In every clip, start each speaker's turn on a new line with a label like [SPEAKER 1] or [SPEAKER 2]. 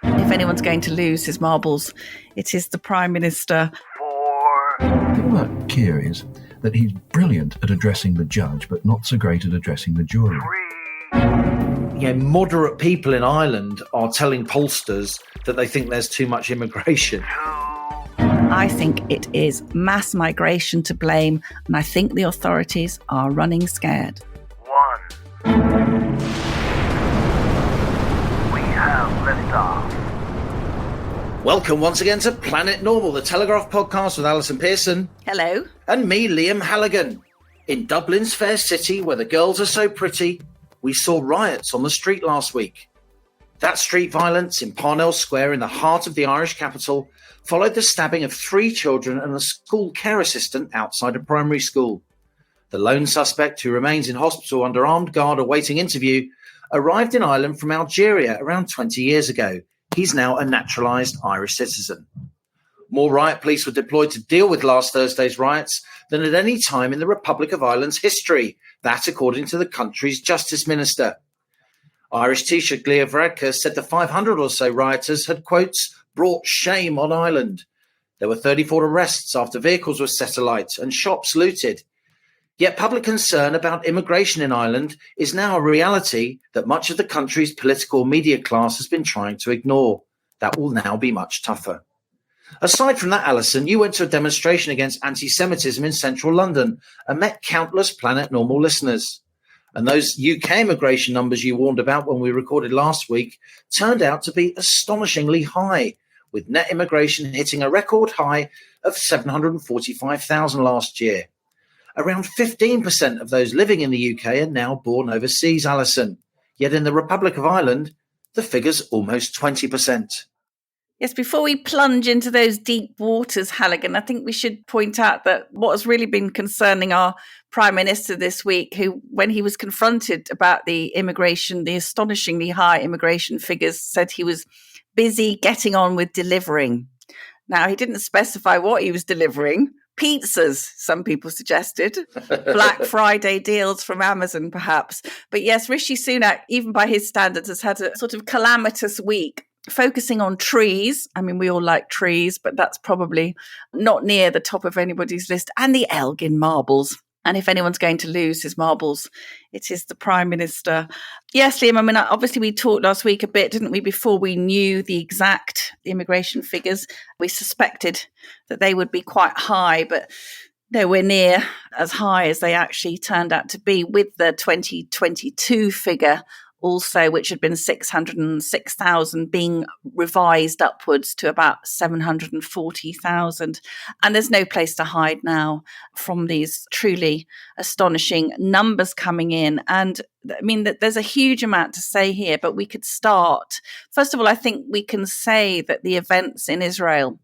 [SPEAKER 1] 5.
[SPEAKER 2] If anyone's going to lose his marbles, it is the Prime Minister.
[SPEAKER 1] 4.
[SPEAKER 3] The thing about Keir is that he's brilliant at addressing the judge, but not so great at addressing the jury.
[SPEAKER 1] 3.
[SPEAKER 4] Moderate people in Ireland are telling pollsters that they think there's too much immigration.
[SPEAKER 1] 2.
[SPEAKER 2] I think it is mass migration to blame, and I think the authorities are running scared.
[SPEAKER 1] 1. We have liftoff.
[SPEAKER 4] Welcome once again to Planet Normal, the Telegraph podcast with Allison Pearson.
[SPEAKER 2] Hello.
[SPEAKER 4] And me, Liam Halligan. In Dublin's fair city, where the girls are so pretty, we saw riots on the street last week. That street violence in Parnell Square in the heart of the Irish capital followed the stabbing of 3 children and a school care assistant outside a primary school. The lone suspect, who remains in hospital under armed guard awaiting interview, arrived in Ireland from Algeria around 20 years ago. He's now a naturalised Irish citizen. More riot police were deployed to deal with last Thursday's riots than at any time in the Republic of Ireland's history, that according to the country's Justice Minister. Irish Taoiseach Leo Varadkar said the 500 or so rioters had, quotes, brought shame on Ireland. There were 34 arrests after vehicles were set alight and shops looted. Yet public concern about immigration in Ireland is now a reality that much of the country's political media class has been trying to ignore. That will now be much tougher. Aside from that, Allison, you went to a demonstration against anti-Semitism in central London and met countless Planet Normal listeners. And those UK immigration numbers you warned about when we recorded last week turned out to be astonishingly high, with net immigration hitting a record high of 745,000 last year. Around 15% of those living in the UK are now born overseas, Allison. Yet in the Republic of Ireland, the figure's almost 20%.
[SPEAKER 2] Yes, before we plunge into those deep waters, Halligan, I think we should point out that what has really been concerning our Prime Minister this week, who, when he was confronted about the immigration, the astonishingly high immigration figures, said he was busy getting on with delivering. Now, he didn't specify what he was delivering. Pizzas, some people suggested. Black Friday deals from Amazon, perhaps. But yes, Rishi Sunak, even by his standards, has had a sort of calamitous week, focusing on trees. I mean, we all like trees, but that's probably not near the top of anybody's list. And the Elgin marbles. And if anyone's going to lose his marbles, it is the Prime Minister. Yes, Liam, I mean, obviously we talked last week a bit, didn't we, before we knew the exact immigration figures. We suspected that they would be quite high, but nowhere near as high as they actually turned out to be, with the 2022 figure also, which had been 606,000, being revised upwards to about 740,000. And there's no place to hide now from these truly astonishing numbers coming in. And I mean, there's a huge amount to say here, but we could start. First of all, I think we can say that the events in Israel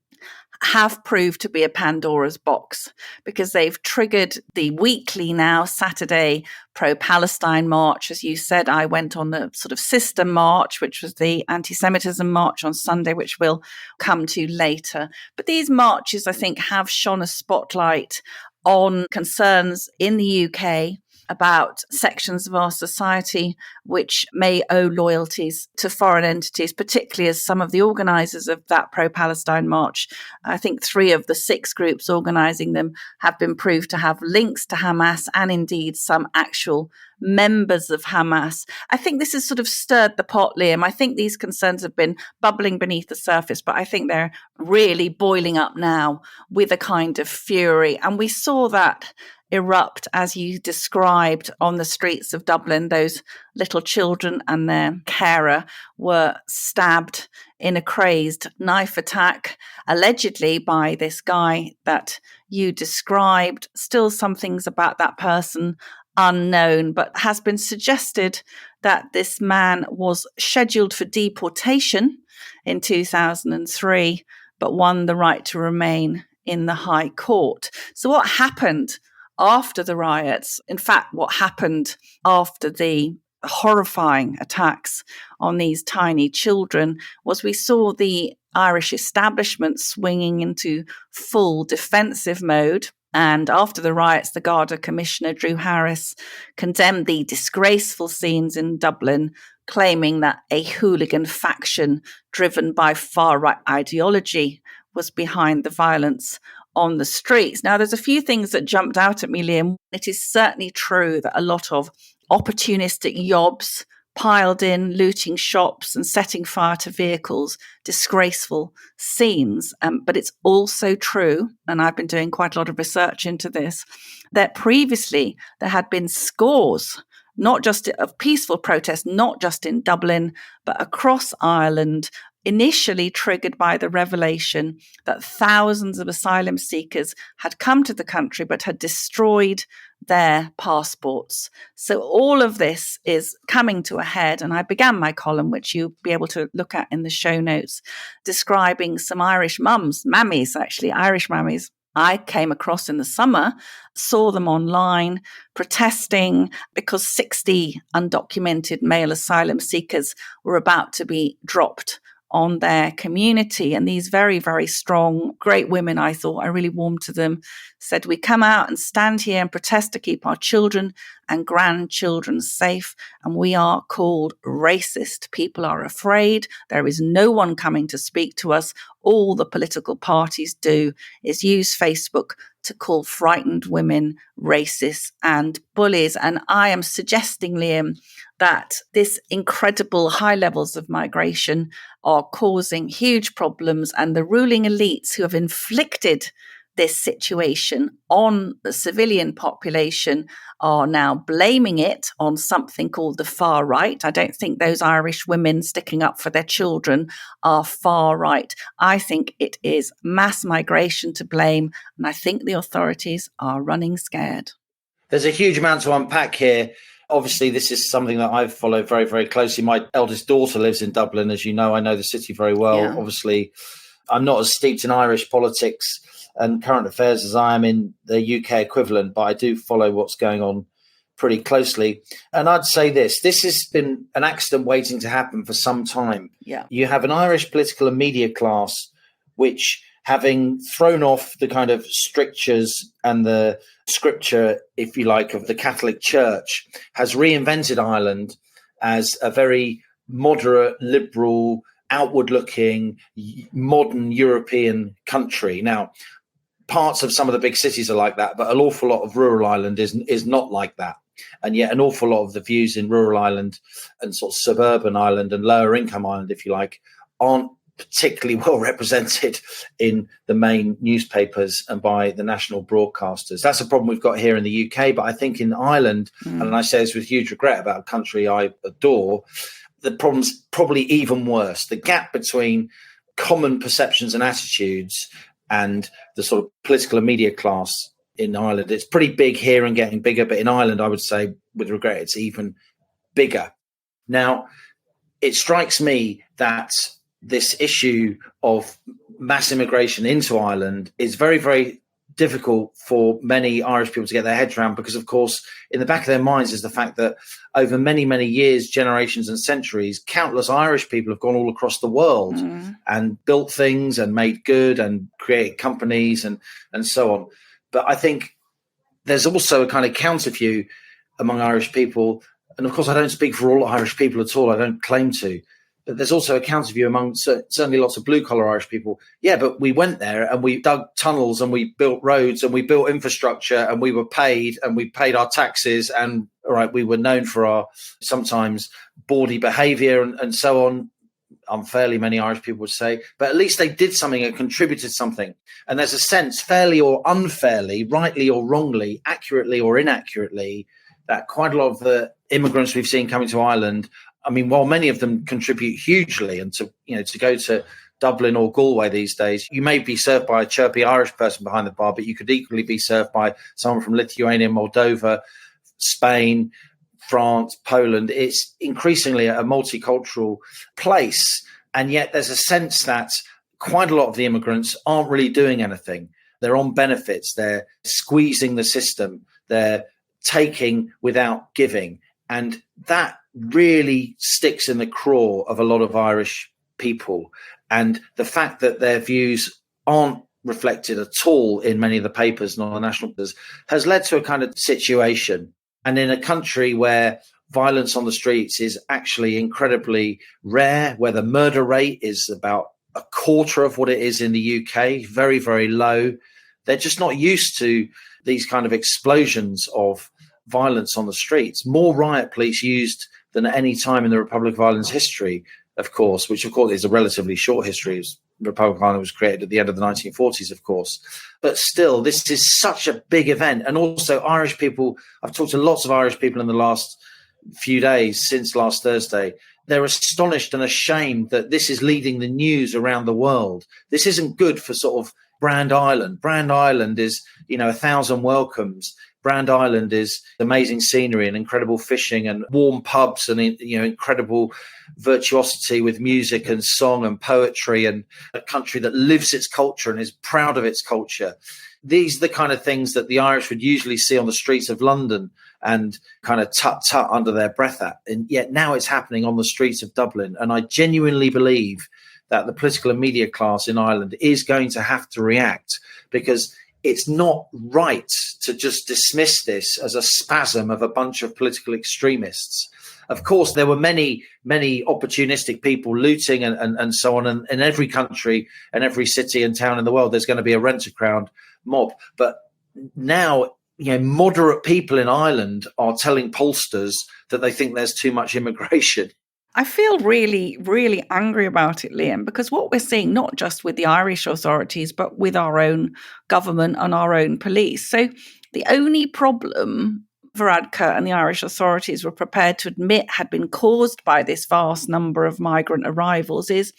[SPEAKER 2] have proved to be a Pandora's box, because they've triggered the weekly now Saturday pro-Palestine march. As you said, I went on the sort of sister march, which was the anti-Semitism march on Sunday, which we'll come to later. But these marches, I think, have shone a spotlight on concerns in the UK about sections of our society which may owe loyalties to foreign entities, particularly as some of the organisers of that pro-Palestine march, I think 3 of the 6 groups organising them, have been proved to have links to Hamas, and indeed some actual members of Hamas. I think this has sort of stirred the pot, Liam. I think these concerns have been bubbling beneath the surface, but I think they're really boiling up now with a kind of fury. And we saw that erupt, as you described, on the streets of Dublin. Those little children and their carer were stabbed in a crazed knife attack, allegedly by this guy that you described. Still some things about that person unknown, but has been suggested that this man was scheduled for deportation in 2003, but won the right to remain in the High Court. So what happened after the riots, in fact, what happened after the horrifying attacks on these tiny children, was we saw the Irish establishment swinging into full defensive mode. And after the riots, the Garda Commissioner, Drew Harris, condemned the disgraceful scenes in Dublin, claiming that a hooligan faction driven by far-right ideology was behind the violence on the streets. Now, there's a few things that jumped out at me, Liam. It is certainly true that a lot of opportunistic yobs piled in, looting shops and setting fire to vehicles, disgraceful scenes. But it's also true, and I've been doing quite a lot of research into this, that previously there had been scores, not just of peaceful protests, not just in Dublin, but across Ireland, initially triggered by the revelation that thousands of asylum seekers had come to the country but had destroyed their passports. So all of this is coming to a head, and I began my column, which you'll be able to look at in the show notes, describing some Irish mammies, Irish mammies I came across in the summer, saw them online protesting because 60 undocumented male asylum seekers were about to be dropped on their community. And these very, very strong, great women, I thought, I really warmed to them, said, we come out and stand here and protest to keep our children and grandchildren safe. And we are called racist. People are afraid. There is no one coming to speak to us. All the political parties do is use Facebook to call frightened women racist and bullies. And I am suggesting, Liam, that this incredible high levels of migration are causing huge problems, and the ruling elites who have inflicted this situation on the civilian population are now blaming it on something called the far right. I don't think those Irish women sticking up for their children are far right. I think it is mass migration to blame, and I think the authorities are running scared.
[SPEAKER 4] There's a huge amount to unpack here. Obviously, this is something that I've followed very, very closely. My eldest daughter lives in Dublin. As you know, I know the city very well.
[SPEAKER 2] Yeah.
[SPEAKER 4] Obviously, I'm not as steeped in Irish politics and current affairs as I am in the UK equivalent, but I do follow what's going on pretty closely. And I'd say this has been an accident waiting to happen for some time.
[SPEAKER 2] Yeah.
[SPEAKER 4] You have an Irish political and media class which, having thrown off the kind of strictures and the scripture, if you like, of the Catholic Church, has reinvented Ireland as a very moderate, liberal, outward-looking, modern European country. Now, parts of some of the big cities are like that, but an awful lot of rural Ireland is not like that. And yet an awful lot of the views in rural Ireland and sort of suburban Ireland and lower income Ireland, if you like, aren't particularly well represented in the main newspapers and by the national broadcasters. That's a problem we've got here in the UK, but I think in Ireland, and I say this with huge regret about a country I adore, the problem's probably even worse. The gap between common perceptions and attitudes and the sort of political and media class in Ireland, it's pretty big here and getting bigger, but in Ireland, I would say, with regret, it's even bigger. Now, it strikes me that this issue of mass immigration into Ireland is very, very difficult for many Irish people to get their heads around because, of course, in the back of their minds is the fact that over many, many years, generations and centuries, countless Irish people have gone all across the world and built things and made good and created companies and so on. But I think there's also a kind of counter view among Irish people. And of course, I don't speak for all Irish people at all. I don't claim to. But there's also a counter view among certainly lots of blue-collar Irish people. Yeah, but we went there and we dug tunnels and we built roads and we built infrastructure and we were paid and we paid our taxes and, all right, we were known for our sometimes bawdy behaviour and so on. Unfairly, many Irish people would say. But at least they did something and contributed something. And there's a sense, fairly or unfairly, rightly or wrongly, accurately or inaccurately, that quite a lot of the immigrants we've seen coming to Ireland, I mean, while many of them contribute hugely, and to go to Dublin or Galway these days, you may be served by a chirpy Irish person behind the bar, but you could equally be served by someone from Lithuania, Moldova, Spain, France, Poland. It's increasingly a multicultural place. And yet there's a sense that quite a lot of the immigrants aren't really doing anything. They're on benefits. They're squeezing the system. They're taking without giving. And that really sticks in the craw of a lot of Irish people. And the fact that their views aren't reflected at all in many of the papers and on the national papers has led to a kind of situation. And in a country where violence on the streets is actually incredibly rare, where the murder rate is about a quarter of what it is in the UK, very, very low. They're just not used to these kind of explosions of violence on the streets. More riot police used than at any time in the Republic of Ireland's history, of course, which of course is a relatively short history. The Republic of Ireland was created at the end of the 1940s, of course. But still, this is such a big event. And also Irish people, I've talked to lots of Irish people in the last few days since last Thursday. They're astonished and ashamed that this is leading the news around the world. This isn't good for sort of Brand Island. Brand Island is, 1,000 welcomes. Brand Island is amazing scenery and incredible fishing and warm pubs and, incredible virtuosity with music and song and poetry, and a country that lives its culture and is proud of its culture. These are the kind of things that the Irish would usually see on the streets of London and kind of tut-tut under their breath at. And yet now it's happening on the streets of Dublin. And I genuinely believe that the political and media class in Ireland is going to have to react, because it's not right to just dismiss this as a spasm of a bunch of political extremists. Of course, there were many, many opportunistic people looting and so on. And in every country and every city and town in the world, there's going to be a rent-a-crowd mob. But now, moderate people in Ireland are telling pollsters that they think there's too much immigration.
[SPEAKER 2] I feel really, really angry about it, Liam, because what we're seeing, not just with the Irish authorities, but with our own government and our own police. So the only problem Varadkar and the Irish authorities were prepared to admit had been caused by this vast number of migrant arrivals is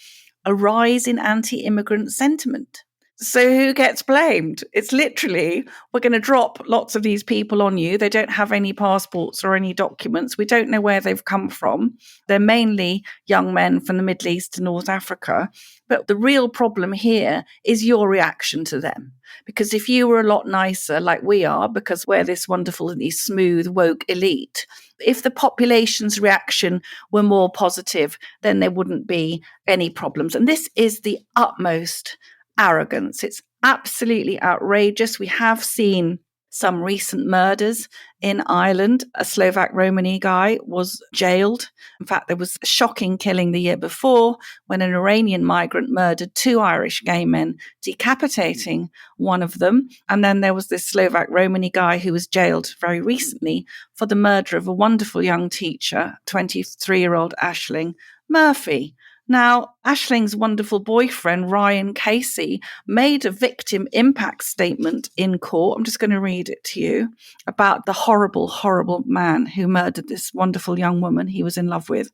[SPEAKER 2] a rise in anti-immigrant sentiment. So who gets blamed? It's literally, we're going to drop lots of these people on you. They don't have any passports or any documents. We don't know where they've come from. They're mainly young men from the Middle East and North Africa. But the real problem here is your reaction to them. Because if you were a lot nicer, like we are, because we're this wonderfully smooth, woke elite, if the population's reaction were more positive, then there wouldn't be any problems. And this is the utmost arrogance. It's absolutely outrageous. We have seen some recent murders in Ireland. A Slovak Romani guy was jailed. In fact, there was a shocking killing the year before when an Iranian migrant murdered 2 Irish gay men, decapitating one of them. And then there was this Slovak Romani guy who was jailed very recently for the murder of a wonderful young teacher, 23-year-old Aisling Murphy. Now, Aisling's wonderful boyfriend, Ryan Casey, made a victim impact statement in court. I'm just going to read it to you about the horrible, horrible man who murdered this wonderful young woman he was in love with.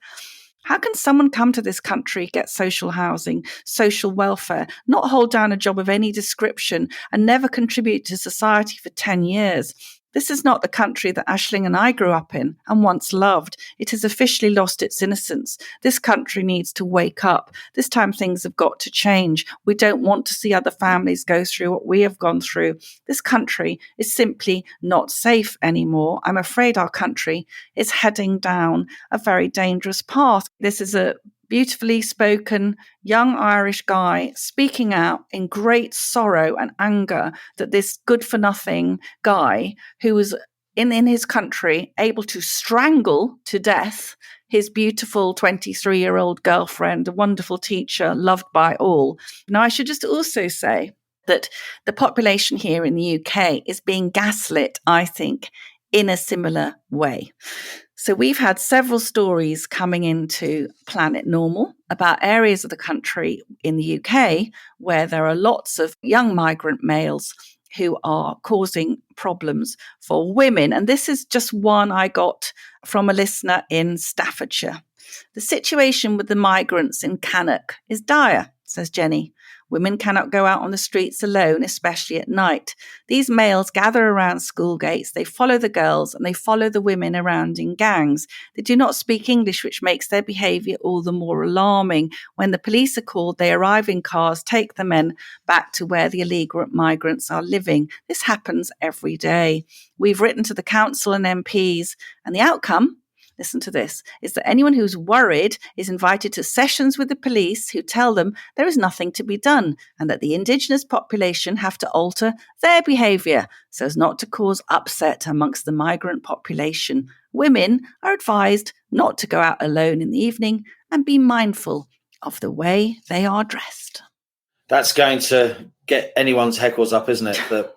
[SPEAKER 2] How can someone come to this country, get social housing, social welfare, not hold down a job of any description, and never contribute to society for 10 years? This is not the country that Aisling and I grew up in and once loved. It has officially lost its innocence. This country needs to wake up. This time things have got to change. We don't want to see other families go through what we have gone through. This country is simply not safe anymore. I'm afraid our country is heading down a very dangerous path. This is a beautifully spoken young Irish guy speaking out in great sorrow and anger that this good-for-nothing guy who was in his country able to strangle to death his beautiful 23-year-old girlfriend, a wonderful teacher, loved by all. Now, I should just also say that the population here in the UK is being gaslit, I think, in a similar way. So we've had several stories coming into Planet Normal about areas of the country in the UK where there are lots of young migrant males who are causing problems for women. And this is just one I got from a listener in Staffordshire. The situation with the migrants in Cannock is dire, says Jenny. Women cannot go out on the streets alone, especially at night. These males gather around school gates, they follow the girls and they follow the women around in gangs. They do not speak English, which makes their behaviour all the more alarming. When the police are called, they arrive in cars, take the men back to where the illegal migrants are living. This happens every day. We've written to the council and MPs, and the outcome, listen to this, is that anyone who's worried is invited to sessions with the police who tell them there is nothing to be done and that the Indigenous population have to alter their behaviour so as not to cause upset amongst the migrant population. women are advised not to go out alone in the evening and be mindful of the way they are dressed.
[SPEAKER 4] That's going to get anyone's heckles up, isn't it? That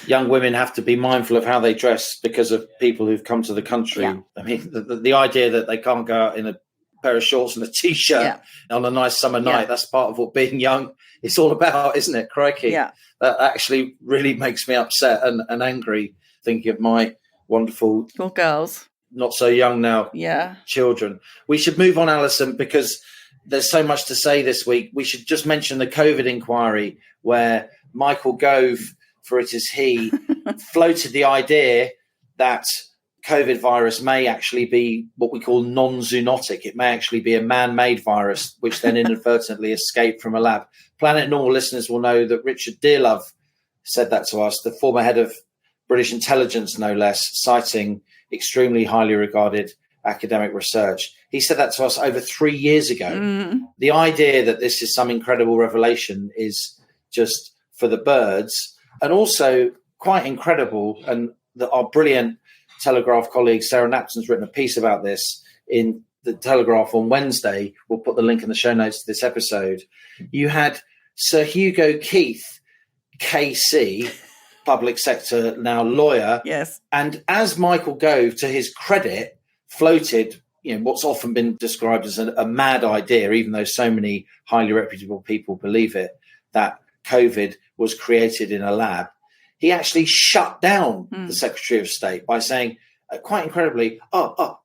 [SPEAKER 4] young women have to be mindful of how they dress because of people who've come to the country.
[SPEAKER 2] Yeah.
[SPEAKER 4] I mean, the idea that they can't go out in a pair of shorts and a T-shirt on a nice summer night, that's part of what being young is all about, isn't it? Crikey.
[SPEAKER 2] Yeah.
[SPEAKER 4] That actually really makes me upset and angry thinking of my wonderful
[SPEAKER 2] girls.
[SPEAKER 4] Not so young now children. We should move on, Alison, because there's so much to say this week. We should just mention the COVID inquiry where Michael Gove, for it is he, floated the idea that COVID virus may actually be what we call non-zoonotic. It may actually be a man-made virus, which then inadvertently escaped from a lab. Planet Normal listeners will know that Richard Dearlove said that to us, the former head of British intelligence, no less, citing extremely highly regarded academic research. He said that to us over 3 years ago. The idea that this is some incredible revelation is just for the birds, and also quite incredible. And that our brilliant Telegraph colleague Sarah Napton's written a piece about this in the Telegraph on Wednesday. We'll put the link in the show notes to this episode. You had Sir Hugo Keith, KC, public sector now lawyer.
[SPEAKER 2] Yes.
[SPEAKER 4] And as Michael Gove, to his credit, floated what's often been described as a mad idea, even though so many highly reputable people believe it, that COVID was created in a lab, he actually shut down the Secretary of State by saying, quite incredibly,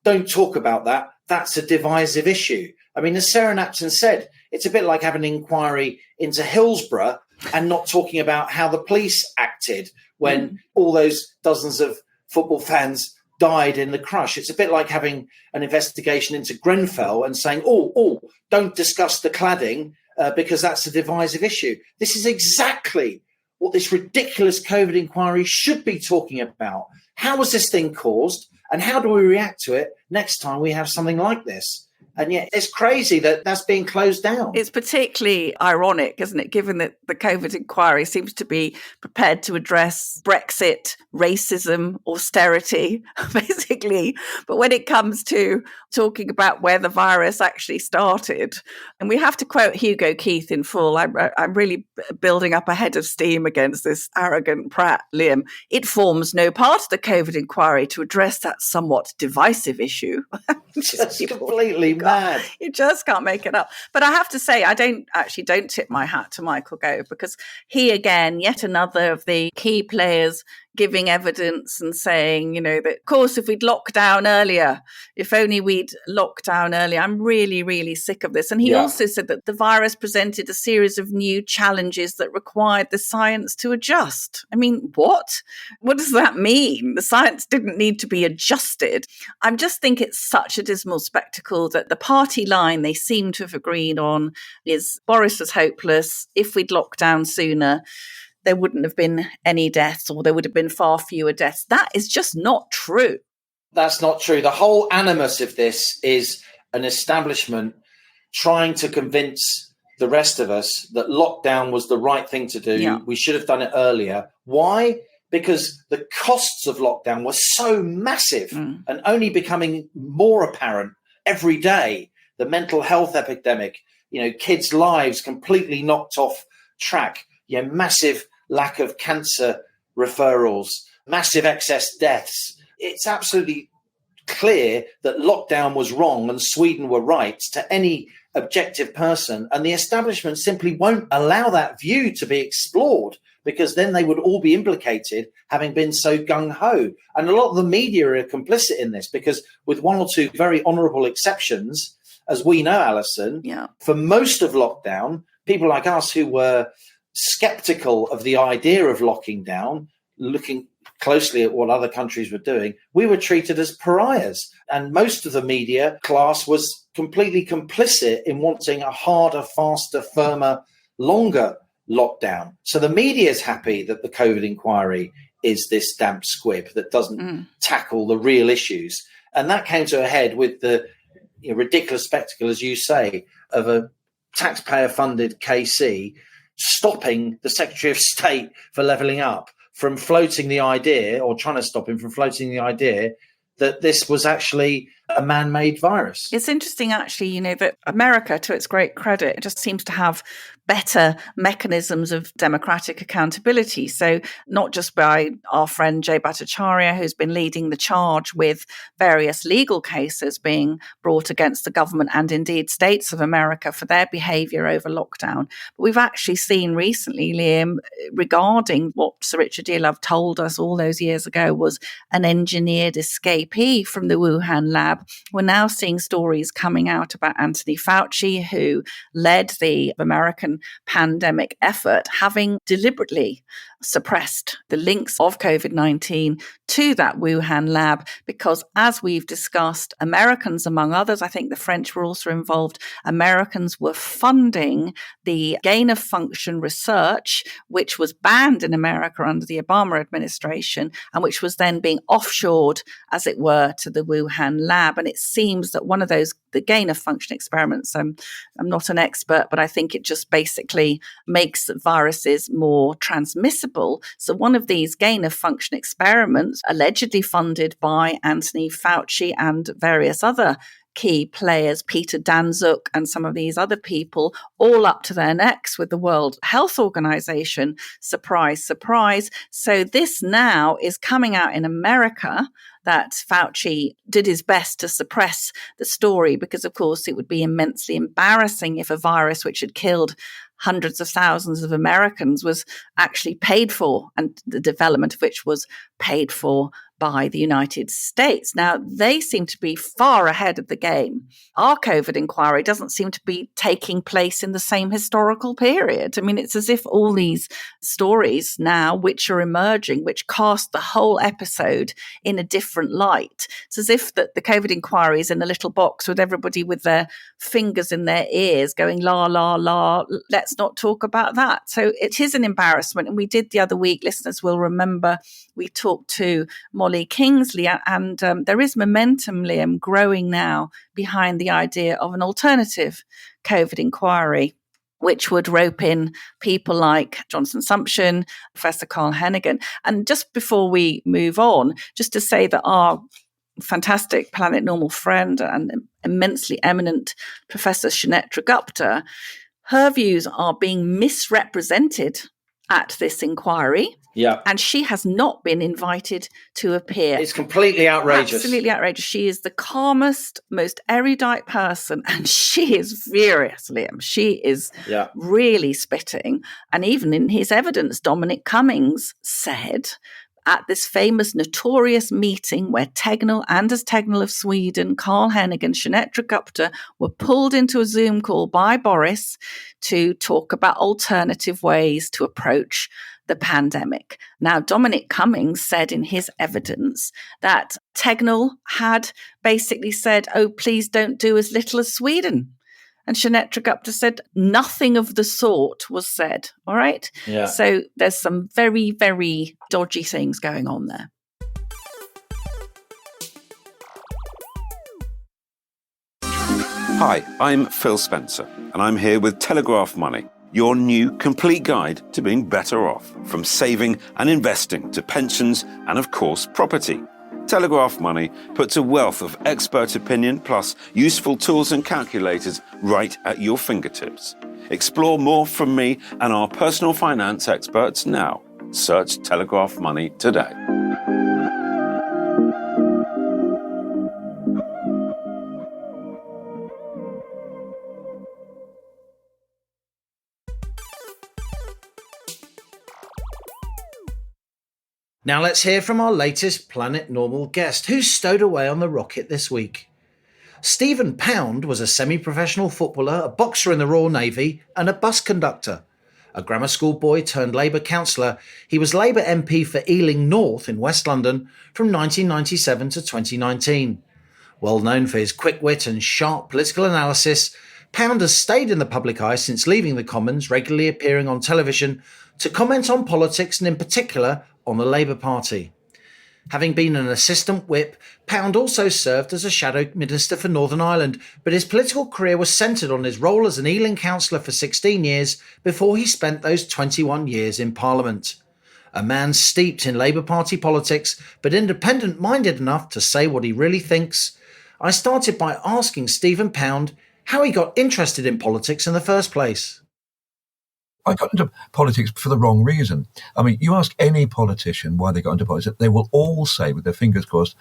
[SPEAKER 4] don't talk about that. That's a divisive issue. I mean, as Sarah Napton said, it's a bit like having an inquiry into Hillsborough and not talking about how the police acted when all those dozens of football fans died in the crush. It's a bit like having an investigation into Grenfell and saying, don't discuss the cladding because that's a divisive issue. This is exactly what this ridiculous COVID inquiry should be talking about. How was this thing caused? And how do we react to it next time we have something like this? And yet it's crazy that that's being closed down.
[SPEAKER 2] It's particularly ironic, isn't it, given that the COVID inquiry seems to be prepared to address Brexit, racism, austerity, basically. But when it comes to talking about where the virus actually started, and we have to quote Hugo Keith in full, I'm really building up a head of steam against this arrogant prat, Liam. It forms no part of the COVID inquiry to address that somewhat divisive issue.
[SPEAKER 4] Just completely mad.
[SPEAKER 2] You just can't make it up. But I have to say, I don't tip my hat to Michael Gove, because he, again, yet another of the key players giving evidence and saying, that, of course, if we'd locked down earlier, if only we'd locked down earlier. I'm really, really sick of this. And he also said that the virus presented a series of new challenges that required the science to adjust. I mean, what? What does that mean? The science didn't need to be adjusted. I just think it's such a dismal spectacle that the party line they seem to have agreed on is Boris was hopeless. If we'd locked down sooner, there wouldn't have been any deaths, or there would have been far fewer deaths. That is just not true.
[SPEAKER 4] That's not true. The whole animus of this is an establishment trying to convince the rest of us that lockdown was the right thing to do. Yeah. We should have done it earlier. Why? Because the costs of lockdown were so massive and only becoming more apparent every day. The mental health epidemic, kids' lives completely knocked off track, massive lack of cancer referrals, massive excess deaths. It's absolutely clear that lockdown was wrong and Sweden were right to any objective person. And the establishment simply won't allow that view to be explored, because then they would all be implicated, having been so gung-ho. And a lot of the media are complicit in this, because with one or two very honourable exceptions, as we know, Alison, for most of lockdown, people like us who were skeptical of the idea of locking down, looking closely at what other countries were doing, we were treated as pariahs. And most of the media class was completely complicit in wanting a harder, faster, firmer, longer lockdown. So the media is happy that the COVID inquiry is this damp squib that doesn't tackle the real issues. And that came to a head with the ridiculous spectacle, as you say, of a taxpayer-funded KC stopping the Secretary of State for levelling up from floating the idea, or trying to stop him from floating the idea, that this was actually a man-made virus.
[SPEAKER 2] It's interesting, actually, that America, to its great credit, just seems to have better mechanisms of democratic accountability. So not just by our friend Jay Bhattacharya, who's been leading the charge with various legal cases being brought against the government and indeed states of America for their behaviour over lockdown. But we've actually seen recently, Liam, regarding what Sir Richard Dearlove told us all those years ago was an engineered escapee from the Wuhan lab. We're now seeing stories coming out about Anthony Fauci, who led the American pandemic effort, having deliberately suppressed the links of COVID-19 to that Wuhan lab, because as we've discussed, Americans, among others, I think the French were also involved, Americans were funding the gain of function research, which was banned in America under the Obama administration, and which was then being offshored, as it were, to the Wuhan lab. And it seems that one of those, the gain of function experiments, I'm not an expert, but I think it just basically makes viruses more transmissible. So one of these gain of function experiments, allegedly funded by Anthony Fauci and various other key players, Peter Danzuk and some of these other people, all up to their necks with the World Health Organization. Surprise, surprise. So this now is coming out in America that Fauci did his best to suppress the story because, of course, it would be immensely embarrassing if a virus which had killed hundreds of thousands of Americans was actually paid for, and the development of which was paid for by the United States. Now, they seem to be far ahead of the game. Our COVID inquiry doesn't seem to be taking place in the same historical period. I mean, it's as if all these stories now, which are emerging, which cast the whole episode in a different light. It's as if that the COVID inquiry is in a little box with everybody with their fingers in their ears going, la, la, la, let's not talk about that. So it is an embarrassment. And we did the other week, listeners will remember, we talked to Molly Kingsley, and there is momentum, Liam, growing now behind the idea of an alternative COVID inquiry, which would rope in people like Johnson Sumption, Professor Carl Hennigan. And just before we move on, just to say that our fantastic Planet Normal friend and immensely eminent Professor Sunetra Gupta, her views are being misrepresented at this inquiry.
[SPEAKER 4] Yeah.
[SPEAKER 2] And she has not been invited to appear.
[SPEAKER 4] It's completely outrageous.
[SPEAKER 2] Absolutely outrageous. She is the calmest, most erudite person, and she is furious, Liam. She is really spitting. And even in his evidence, Dominic Cummings said at this famous, notorious meeting where Tegnell, Anders Tegnell of Sweden, Carl Hennigan, Sunetra Gupta were pulled into a Zoom call by Boris to talk about alternative ways to approach the pandemic. Now, Dominic Cummings said in his evidence that Tegnell had basically said, oh, please don't do as little as Sweden. And Sunetra Gupta said nothing of the sort was said. All right.
[SPEAKER 4] Yeah.
[SPEAKER 2] So there's some very, very dodgy things going on there.
[SPEAKER 5] Hi, I'm Phil Spencer, and I'm here with Telegraph Money, your new complete guide to being better off, from saving and investing to pensions and, of course, property. Telegraph Money puts a wealth of expert opinion plus useful tools and calculators right at your fingertips. Explore more from me and our personal finance experts now. Search Telegraph Money today.
[SPEAKER 4] Now let's hear from our latest Planet Normal guest, who stowed away on the rocket this week. Stephen Pound was a semi-professional footballer, a boxer in the Royal Navy, and a bus conductor. A grammar school boy turned Labour councillor, he was Labour MP for Ealing North in West London from 1997 to 2019. Well known for his quick wit and sharp political analysis, Pound has stayed in the public eye since leaving the Commons, regularly appearing on television to comment on politics and in particular on the Labour Party. Having been an assistant whip, Pound also served as a shadow minister for Northern Ireland, but his political career was centred on his role as an Ealing councillor for 16 years before he spent those 21 years in Parliament. a man steeped in Labour Party politics, but independent-minded enough to say what he really thinks, I started by asking Stephen Pound how he got interested in politics in the first place.
[SPEAKER 3] I got into politics for the wrong reason. I mean, you ask any politician why they got into politics, they will all say with their fingers crossed,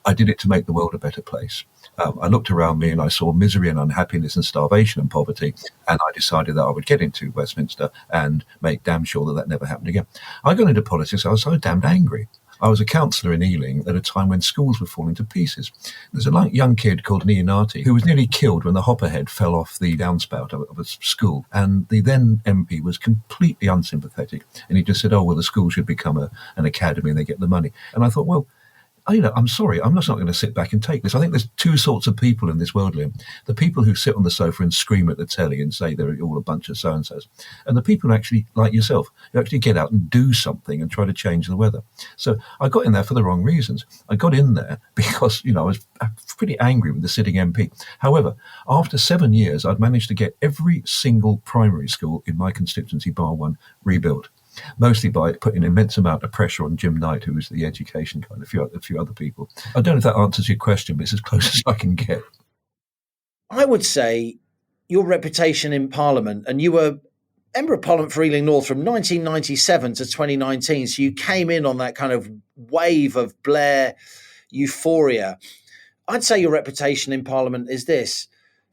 [SPEAKER 3] I did it to make the world a better place. I looked around me and I saw misery and unhappiness and starvation and poverty, and I decided that I would get into Westminster and make damn sure that never happened again. I got into politics, I was so damned angry. I was a councillor in Ealing at a time when schools were falling to pieces. There's a young kid called Neonati who was nearly killed when the hopperhead fell off the downspout of a school. And the then MP was completely unsympathetic. And he just said, oh, well, the school should become an academy and they get the money. And I thought, well, I'm sorry, I'm just not going to sit back and take this. I think there's two sorts of people in this world, Liam. The people who sit on the sofa and scream at the telly and say they're all a bunch of so-and-sos. And the people who actually, like yourself, who actually get out and do something and try to change the weather. So I got in there for the wrong reasons. I got in there because, I was pretty angry with the sitting MP. However, after 7 years, I'd managed to get every single primary school in my constituency, bar one, rebuilt. Mostly by putting an immense amount of pressure on Jim Knight, who was the education guy, and a few other people. I don't know if that answers your question, but it's as close as I can get.
[SPEAKER 4] I would say your reputation in Parliament, and you were Member of Parliament for Ealing North from 1997 to 2019, so you came in on that kind of wave of Blair euphoria. I'd say your reputation in Parliament is this.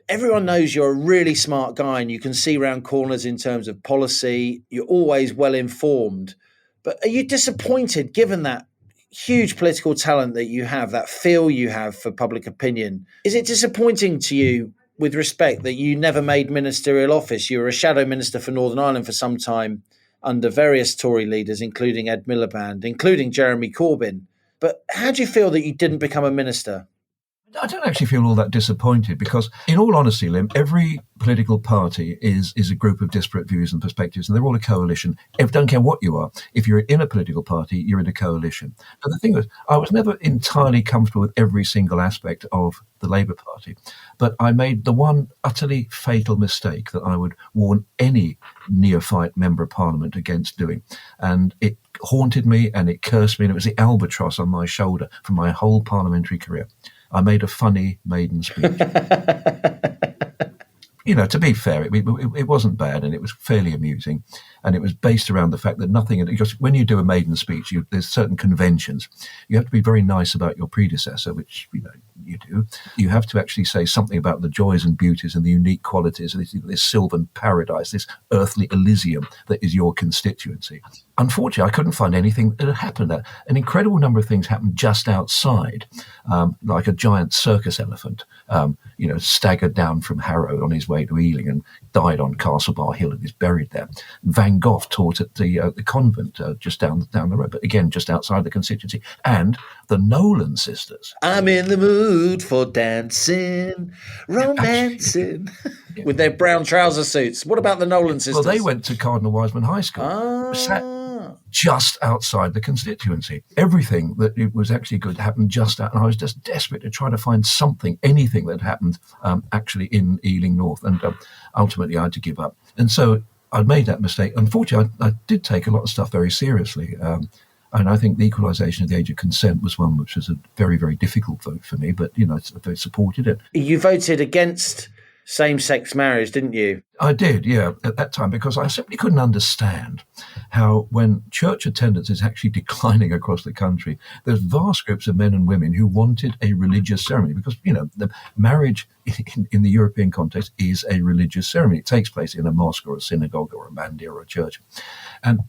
[SPEAKER 4] Everyone knows you're a really smart guy and you can see round corners in terms of policy. You're always well informed. But are you disappointed, given that huge political talent that you have, that feel you have for public opinion? Is it disappointing to you, with respect, that you never made ministerial office? You were a shadow minister for Northern Ireland for some time under various Tory leaders, including Ed Miliband, including Jeremy Corbyn. But how do you feel that you didn't become a minister?
[SPEAKER 3] I don't actually feel all that disappointed because, in all honesty, Lim, every political party is a group of disparate views and perspectives, and they're all a coalition. Don't care what you are. If you're in a political party, you're in a coalition. And the thing was, I was never entirely comfortable with every single aspect of the Labour Party, but I made the one utterly fatal mistake that I would warn any neophyte member of Parliament against doing, and it haunted me and it cursed me, and it was the albatross on my shoulder for my whole parliamentary career. I made a funny maiden speech. To be fair, it wasn't bad and it was fairly amusing. And it was based around the fact that because when you do a maiden speech, there's certain conventions. You have to be very nice about your predecessor, which, you do. You have to actually say something about the joys and beauties and the unique qualities of this sylvan paradise, this earthly Elysium that is your constituency. Unfortunately, I couldn't find anything that had happened there. An incredible number of things happened just outside, like a giant circus elephant, staggered down from Harrow on his way to Ealing and died on Castlebar Hill and is buried there. Van Gogh taught at the convent just down the road, but again, just outside the constituency. And the Nolan sisters.
[SPEAKER 4] I'm in the mood for dancing, romancing, with their brown trouser suits. What about the Nolan sisters?
[SPEAKER 3] Well, they went to Cardinal Wiseman High School. Sat just outside the constituency. Everything that it was actually good happened just out, and I was just desperate to try to find something, anything that happened actually in Ealing North, and ultimately I had to give up. And so I'd made that mistake. Unfortunately, I did take a lot of stuff very seriously. And I think the equalisation of the age of consent was one which was a very, very difficult vote for me, but, I supported it.
[SPEAKER 4] You voted against same-sex marriage, didn't you?
[SPEAKER 3] I did, yeah, at that time, because I simply couldn't understand how, when church attendance is actually declining across the country, there's vast groups of men and women who wanted a religious ceremony, because, the marriage in the European context is a religious ceremony. It takes place in a mosque or a synagogue or a mandir or a church. And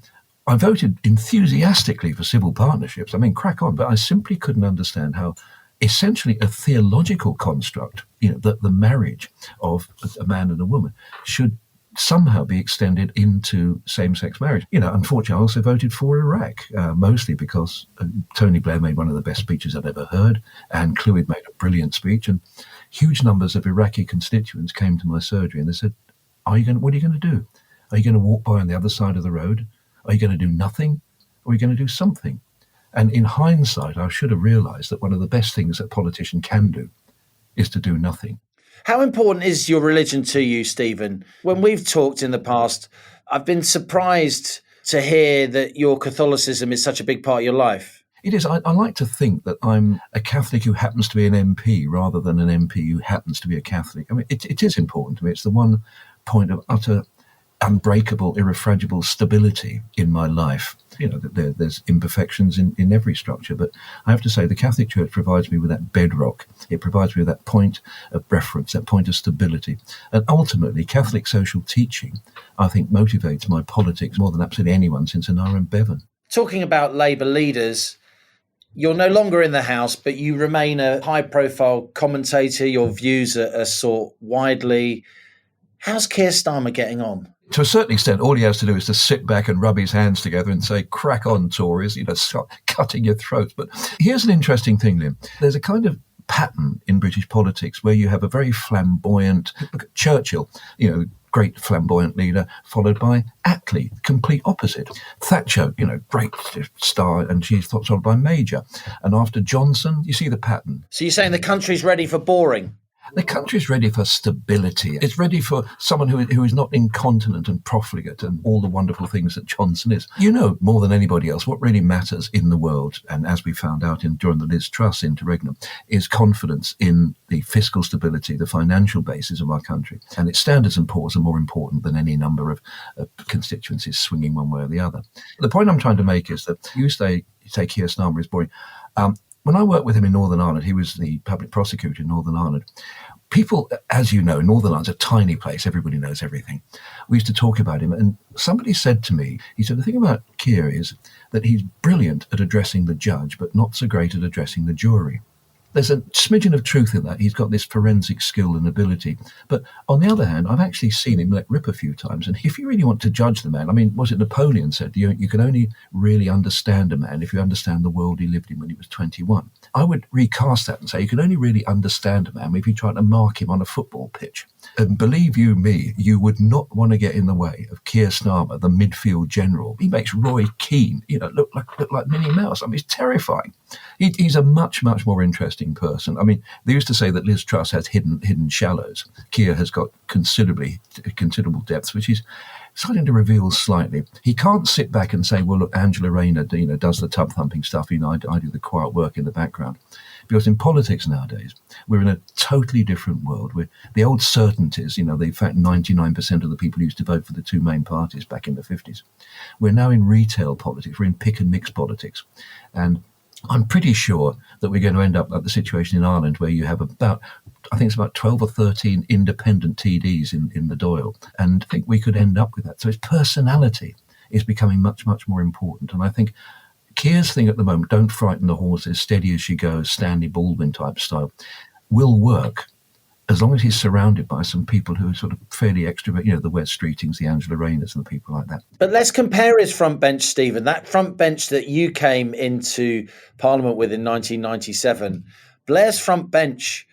[SPEAKER 3] I voted enthusiastically for civil partnerships. I mean, crack on, but I simply couldn't understand how essentially a theological construct, that the marriage of a man and a woman should somehow be extended into same-sex marriage. Unfortunately, I also voted for Iraq, mostly because Tony Blair made one of the best speeches I've ever heard, and Clwyd made a brilliant speech, and huge numbers of Iraqi constituents came to my surgery and they said, what are you going to do? Are you going to walk by on the other side of the road? Are you going to do nothing? Or are you going to do something? And in hindsight, I should have realised that one of the best things that a politician can do is to do nothing.
[SPEAKER 4] How important is your religion to you, Stephen? When we've talked in the past, I've been surprised to hear that your Catholicism is such a big part of your life.
[SPEAKER 3] It is. I like to think that I'm a Catholic who happens to be an MP rather than an MP who happens to be a Catholic. I mean, it is important to me. It's the one point of utter, unbreakable, irrefragable stability in my life. You know, there's imperfections in every structure, but I have to say the Catholic Church provides me with that bedrock. It provides me with that point of reference, that point of stability. And ultimately, Catholic social teaching, I think, motivates my politics more than absolutely anyone since Anara Bevan.
[SPEAKER 4] Talking about Labour leaders, you're no longer in the House, but you remain a high-profile commentator. Your views are sought widely. How's Keir Starmer getting on?
[SPEAKER 3] To a certain extent, all he has to do is to sit back and rub his hands together and say, crack on, Tories, start cutting your throats. But here's an interesting thing, Liam. There's a kind of pattern in British politics where you have a very flamboyant, look at Churchill, great flamboyant leader, followed by Attlee, complete opposite. Thatcher, great star, and she's followed by Major. And after Johnson, you see the pattern.
[SPEAKER 4] So you're saying the country's ready for boring?
[SPEAKER 3] The country's ready for stability. It's ready for someone who is not incontinent and profligate and all the wonderful things that Johnson is. You know more than anybody else what really matters in the world, and as we found out during the Liz Truss interregnum, is confidence in the fiscal stability, the financial basis of our country. And its Standards and Poor's are more important than any number of constituencies swinging one way or the other. The point I'm trying to make is that you say Keir Starmer is boring. When I worked with him in Northern Ireland, he was the public prosecutor in Northern Ireland. People, as you know, Northern Ireland's a tiny place. Everybody knows everything. We used to talk about him, and somebody said to me, he said, the thing about Keir is that he's brilliant at addressing the judge, but not so great at addressing the jury. There's a smidgen of truth in that. He's got this forensic skill and ability. But on the other hand, I've actually seen him let rip a few times. And if you really want to judge the man, I mean, was it Napoleon said, you can only really understand a man if you understand the world he lived in when he was 21. I would recast that and say you can only really understand a man if you try to mark him on a football pitch. And believe you me, you would not want to get in the way of Keir Starmer, the midfield general. He makes Roy Keane, look like Minnie Mouse. I mean, he's terrifying. He's a much, much more interesting person. I mean, they used to say that Liz Truss has hidden shallows. Keir has got considerable depths, which he's starting to reveal slightly. He can't sit back and say, well, look, Angela Rayner, does the tub-thumping stuff. I do the quiet work in the background. Because in politics nowadays, we're in a totally different world. The old certainties, the fact 99% of the people used to vote for the two main parties back in the 50s. We're now in retail politics. We're in pick and mix politics. And I'm pretty sure that we're going to end up like the situation in Ireland where you have about 12 or 13 independent TDs in the Dáil. And I think we could end up with that. So his personality is becoming much, much more important. And I think Keir's thing at the moment, don't frighten the horses, steady as she goes, Stanley Baldwin type style, will work as long as he's surrounded by some people who are sort of fairly extrovert, the Wes Streetings, the Angela Rayners and the people like that.
[SPEAKER 4] But let's compare his front bench, Stephen. That front bench that you came into Parliament with in 1997, Blair's front bench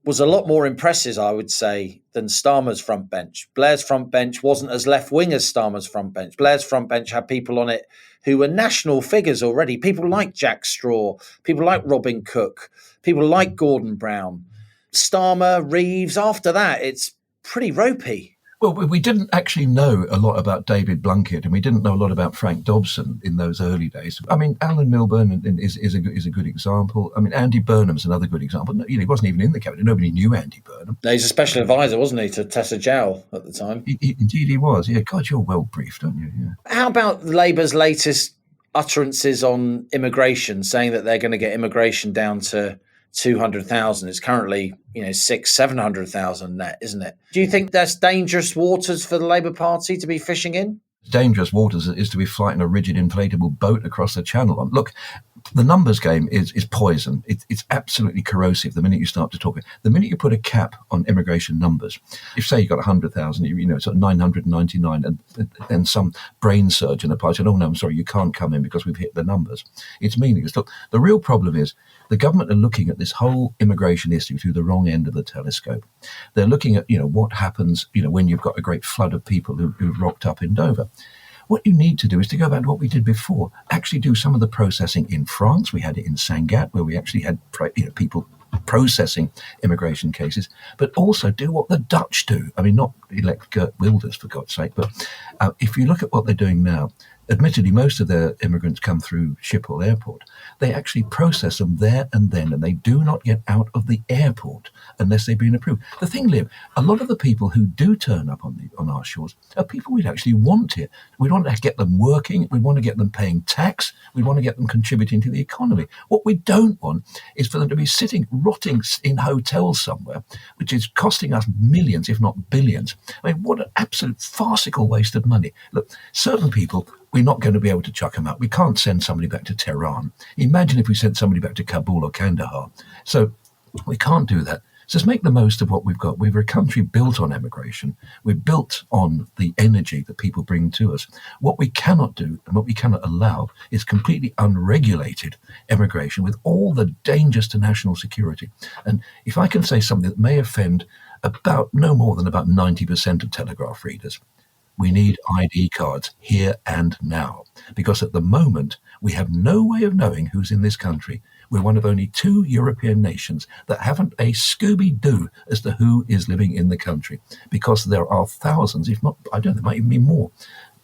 [SPEAKER 4] was a lot more impressive, I would say, than Starmer's front bench. Blair's front bench wasn't as left-wing as Starmer's front bench. Blair's front bench had people on it who were national figures already, people like Jack Straw, people like Robin Cook, people like Gordon Brown. Starmer, Reeves, after that, it's pretty ropey.
[SPEAKER 3] Well, we didn't actually know a lot about David Blunkett, and we didn't know a lot about Frank Dobson in those early days. I mean, Alan Milburn is a good example. I mean, Andy Burnham's another good example. He wasn't even in the cabinet. Nobody knew Andy Burnham.
[SPEAKER 4] No, he's a special advisor, wasn't he, to Tessa Jowell at the time?
[SPEAKER 3] Indeed he was. Yeah, God, you're well briefed, aren't you? Yeah.
[SPEAKER 4] How about Labour's latest utterances on immigration, saying that they're going to get immigration down to 200,000. It's currently, 700,000 net, isn't it? Do you think that's dangerous waters for the Labour Party to be fishing in?
[SPEAKER 3] Dangerous waters is to be flying a rigid inflatable boat across the channel. Look, the numbers game is poison. It's absolutely corrosive the minute you start to talk. The minute you put a cap on immigration numbers, if say you got 100,000, it's at 999, and then some brain surgeon applies and, oh no, I'm sorry, you can't come in because we've hit the numbers. It's meaningless. Look, the real problem is the government are looking at this whole immigration issue through the wrong end of the telescope. They're looking at, what happens, when you've got a great flood of people who've rocked up in Dover. What you need to do is to go back to what we did before, actually do some of the processing in France. We had it in Sangatte, where we actually had people processing immigration cases, but also do what the Dutch do. I mean, not elect Geert Wilders, for God's sake, but if you look at what they're doing now, Admittedly, most of their immigrants come through Schiphol Airport. They actually process them there and then, and they do not get out of the airport unless they've been approved. The thing, Liv, a lot of the people who do turn up on our shores are people we'd actually want here. We want to get them working. We want to get them paying tax. We want to get them contributing to the economy. What we don't want is for them to be sitting, rotting in hotels somewhere, which is costing us millions, if not billions. I mean, what an absolute farcical waste of money. Look, certain people, we're not going to be able to chuck them out. We can't send somebody back to Tehran. Imagine if we sent somebody back to Kabul or Kandahar. So we can't do that. So let's make the most of what we've got. We're a country built on emigration. We're built on the energy that people bring to us. What we cannot do and what we cannot allow is completely unregulated emigration with all the dangers to national security. And if I can say something that may offend no more than about 90% of Telegraph readers, we need ID cards here and now, because at the moment we have no way of knowing who's in this country. We're one of only 2 European nations that haven't a Scooby-Doo as to who is living in the country, because there are thousands, if not, I don't know, there might even be more,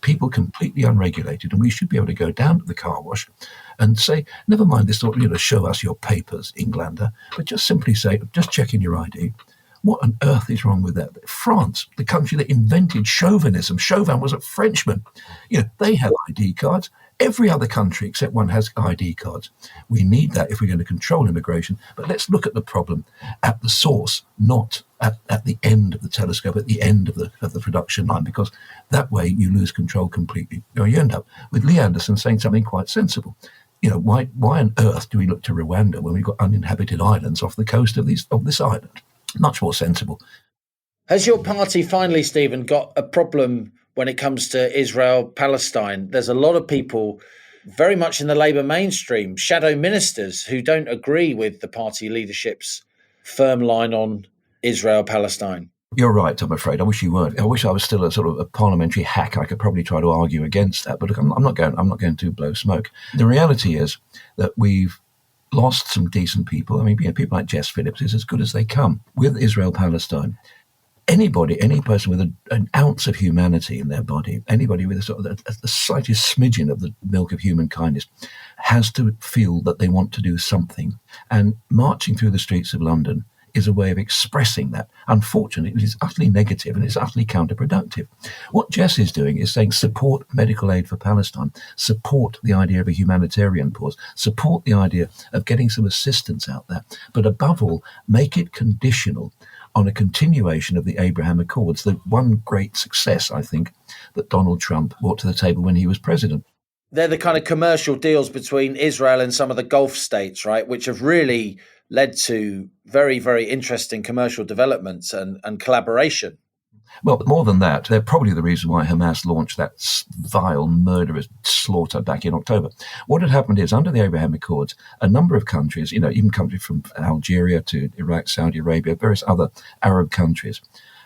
[SPEAKER 3] people completely unregulated, and we should be able to go down to the car wash and say, never mind this, show us your papers, Englander, but just simply say, just check in your ID. What on earth is wrong with that? France, the country that invented chauvinism. Chauvin was a Frenchman. They have ID cards. Every other country except one has ID cards. We need that if we're going to control immigration. But let's look at the problem at the source, not at the end of the telescope, at the end of the production line, because that way you lose control completely. You end up with Lee Anderson saying something quite sensible. Why on earth do we look to Rwanda when we've got uninhabited islands off the coast of this island? Much more sensible.
[SPEAKER 4] Has your party finally, Stephen, got a problem when it comes to Israel-Palestine? There's a lot of people very much in the Labour mainstream, shadow ministers, who don't agree with the party leadership's firm line on Israel-Palestine.
[SPEAKER 3] You're right, I'm afraid. I wish you weren't. I wish I was still a sort of a parliamentary hack. I could probably try to argue against that, but look, I'm not going to blow smoke. The reality is that we've lost some decent people. I mean, people like Jess Phillips is as good as they come. With Israel-Palestine, any person with an ounce of humanity in their body, anybody with the slightest smidgen of the milk of human kindness, has to feel that they want to do something. And marching through the streets of London is a way of expressing that. Unfortunately, it is utterly negative and it's utterly counterproductive. What Jess is doing is saying support medical aid for Palestine, support the idea of a humanitarian pause, support the idea of getting some assistance out there, but above all, make it conditional on a continuation of the Abraham Accords, the one great success, I think, that Donald Trump brought to the table when he was president.
[SPEAKER 4] They're the kind of commercial deals between Israel and some of the Gulf states, right, which have really led to very, very interesting commercial developments and collaboration.
[SPEAKER 3] Well, more than that, they're probably the reason why Hamas launched that vile, murderous slaughter back in October. What had happened is, under the Abraham Accords, a number of countries, even countries from Algeria to Iraq, Saudi Arabia, various other Arab countries,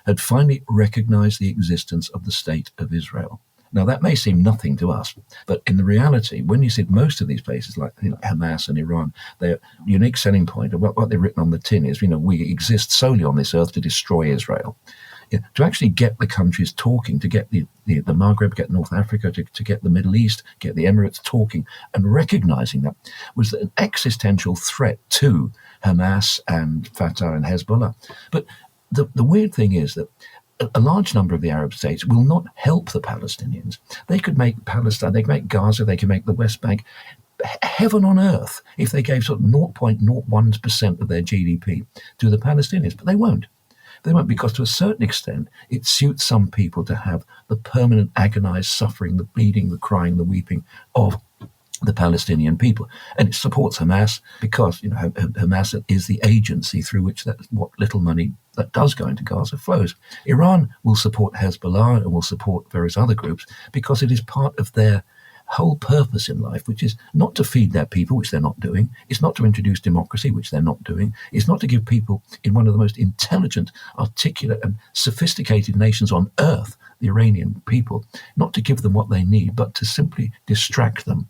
[SPEAKER 3] had finally recognized the existence of the State of Israel. Now, that may seem nothing to us, but in the reality, when you see most of these places like Hamas and Iran, their unique selling point, and what they've written on the tin is, we exist solely on this earth to destroy Israel. To actually get the countries talking, to get the Maghreb, get North Africa, to get the Middle East, get the Emirates talking and recognizing that was an existential threat to Hamas and Fatah and Hezbollah. But the weird thing is that a large number of the Arab states will not help the Palestinians. They could make Palestine, they could make Gaza, they could make the West Bank heaven on earth if they gave sort of 0.01% of their GDP to the Palestinians, but they won't. They won't, because to a certain extent, it suits some people to have the permanent agonized suffering, the bleeding, the crying, the weeping of the Palestinian people. And it supports Hamas because, Hamas is the agency through which what little money that does go into Gaza flows. Iran will support Hezbollah and will support various other groups because it is part of their whole purpose in life, which is not to feed their people, which they're not doing. It's not to introduce democracy, which they're not doing. It's not to give people in one of the most intelligent, articulate and sophisticated nations on earth, the Iranian people, not to give them what they need, but to simply distract them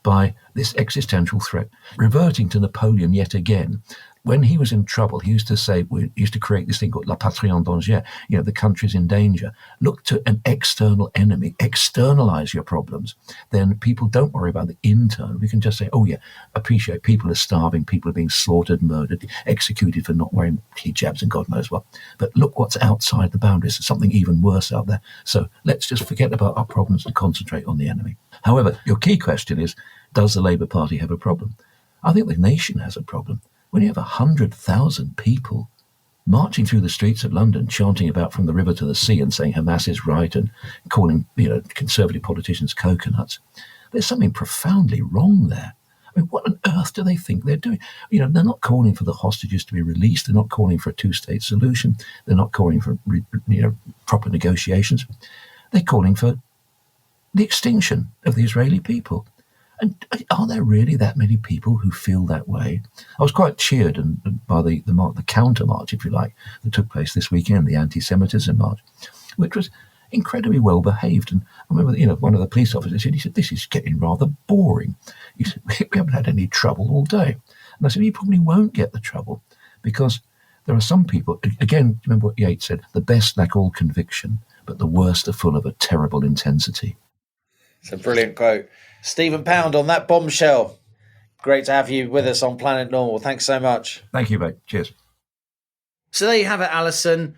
[SPEAKER 3] by this existential threat. Reverting to Napoleon yet again, when he was in trouble, he used to say, we used to create this thing called la patrie en danger, the country's in danger. Look to an external enemy, externalize your problems. Then people don't worry about the internal. We can just say, oh yeah, appreciate people are starving, people are being slaughtered, murdered, executed for not wearing hijabs and God knows what. But look what's outside the boundaries. There's something even worse out there. So let's just forget about our problems and concentrate on the enemy. However, your key question is, does the Labour Party have a problem? I think the nation has a problem. When you have 100,000 people marching through the streets of London, chanting about from the river to the sea and saying Hamas is right and calling conservative politicians coconuts, there's something profoundly wrong there. I mean, what on earth do they think they're doing? They're not calling for the hostages to be released. They're not calling for a two-state solution. They're not calling for proper negotiations. They're calling for the extinction of the Israeli people. And are there really that many people who feel that way? I was quite cheered by the counter march, if you like, that took place this weekend, the anti-Semitism march, which was incredibly well behaved. And I remember, one of the police officers said, this is getting rather boring. He said, we haven't had any trouble all day. And I said, you probably won't get the trouble because there are some people, again, remember what Yeats said, the best lack all conviction, but the worst are full of a terrible intensity.
[SPEAKER 4] It's a brilliant quote. Stephen Pound on that bombshell. Great to have you with us on Planet Normal. Thanks so much.
[SPEAKER 3] Thank you, mate. Cheers.
[SPEAKER 4] So there you have it, Allison.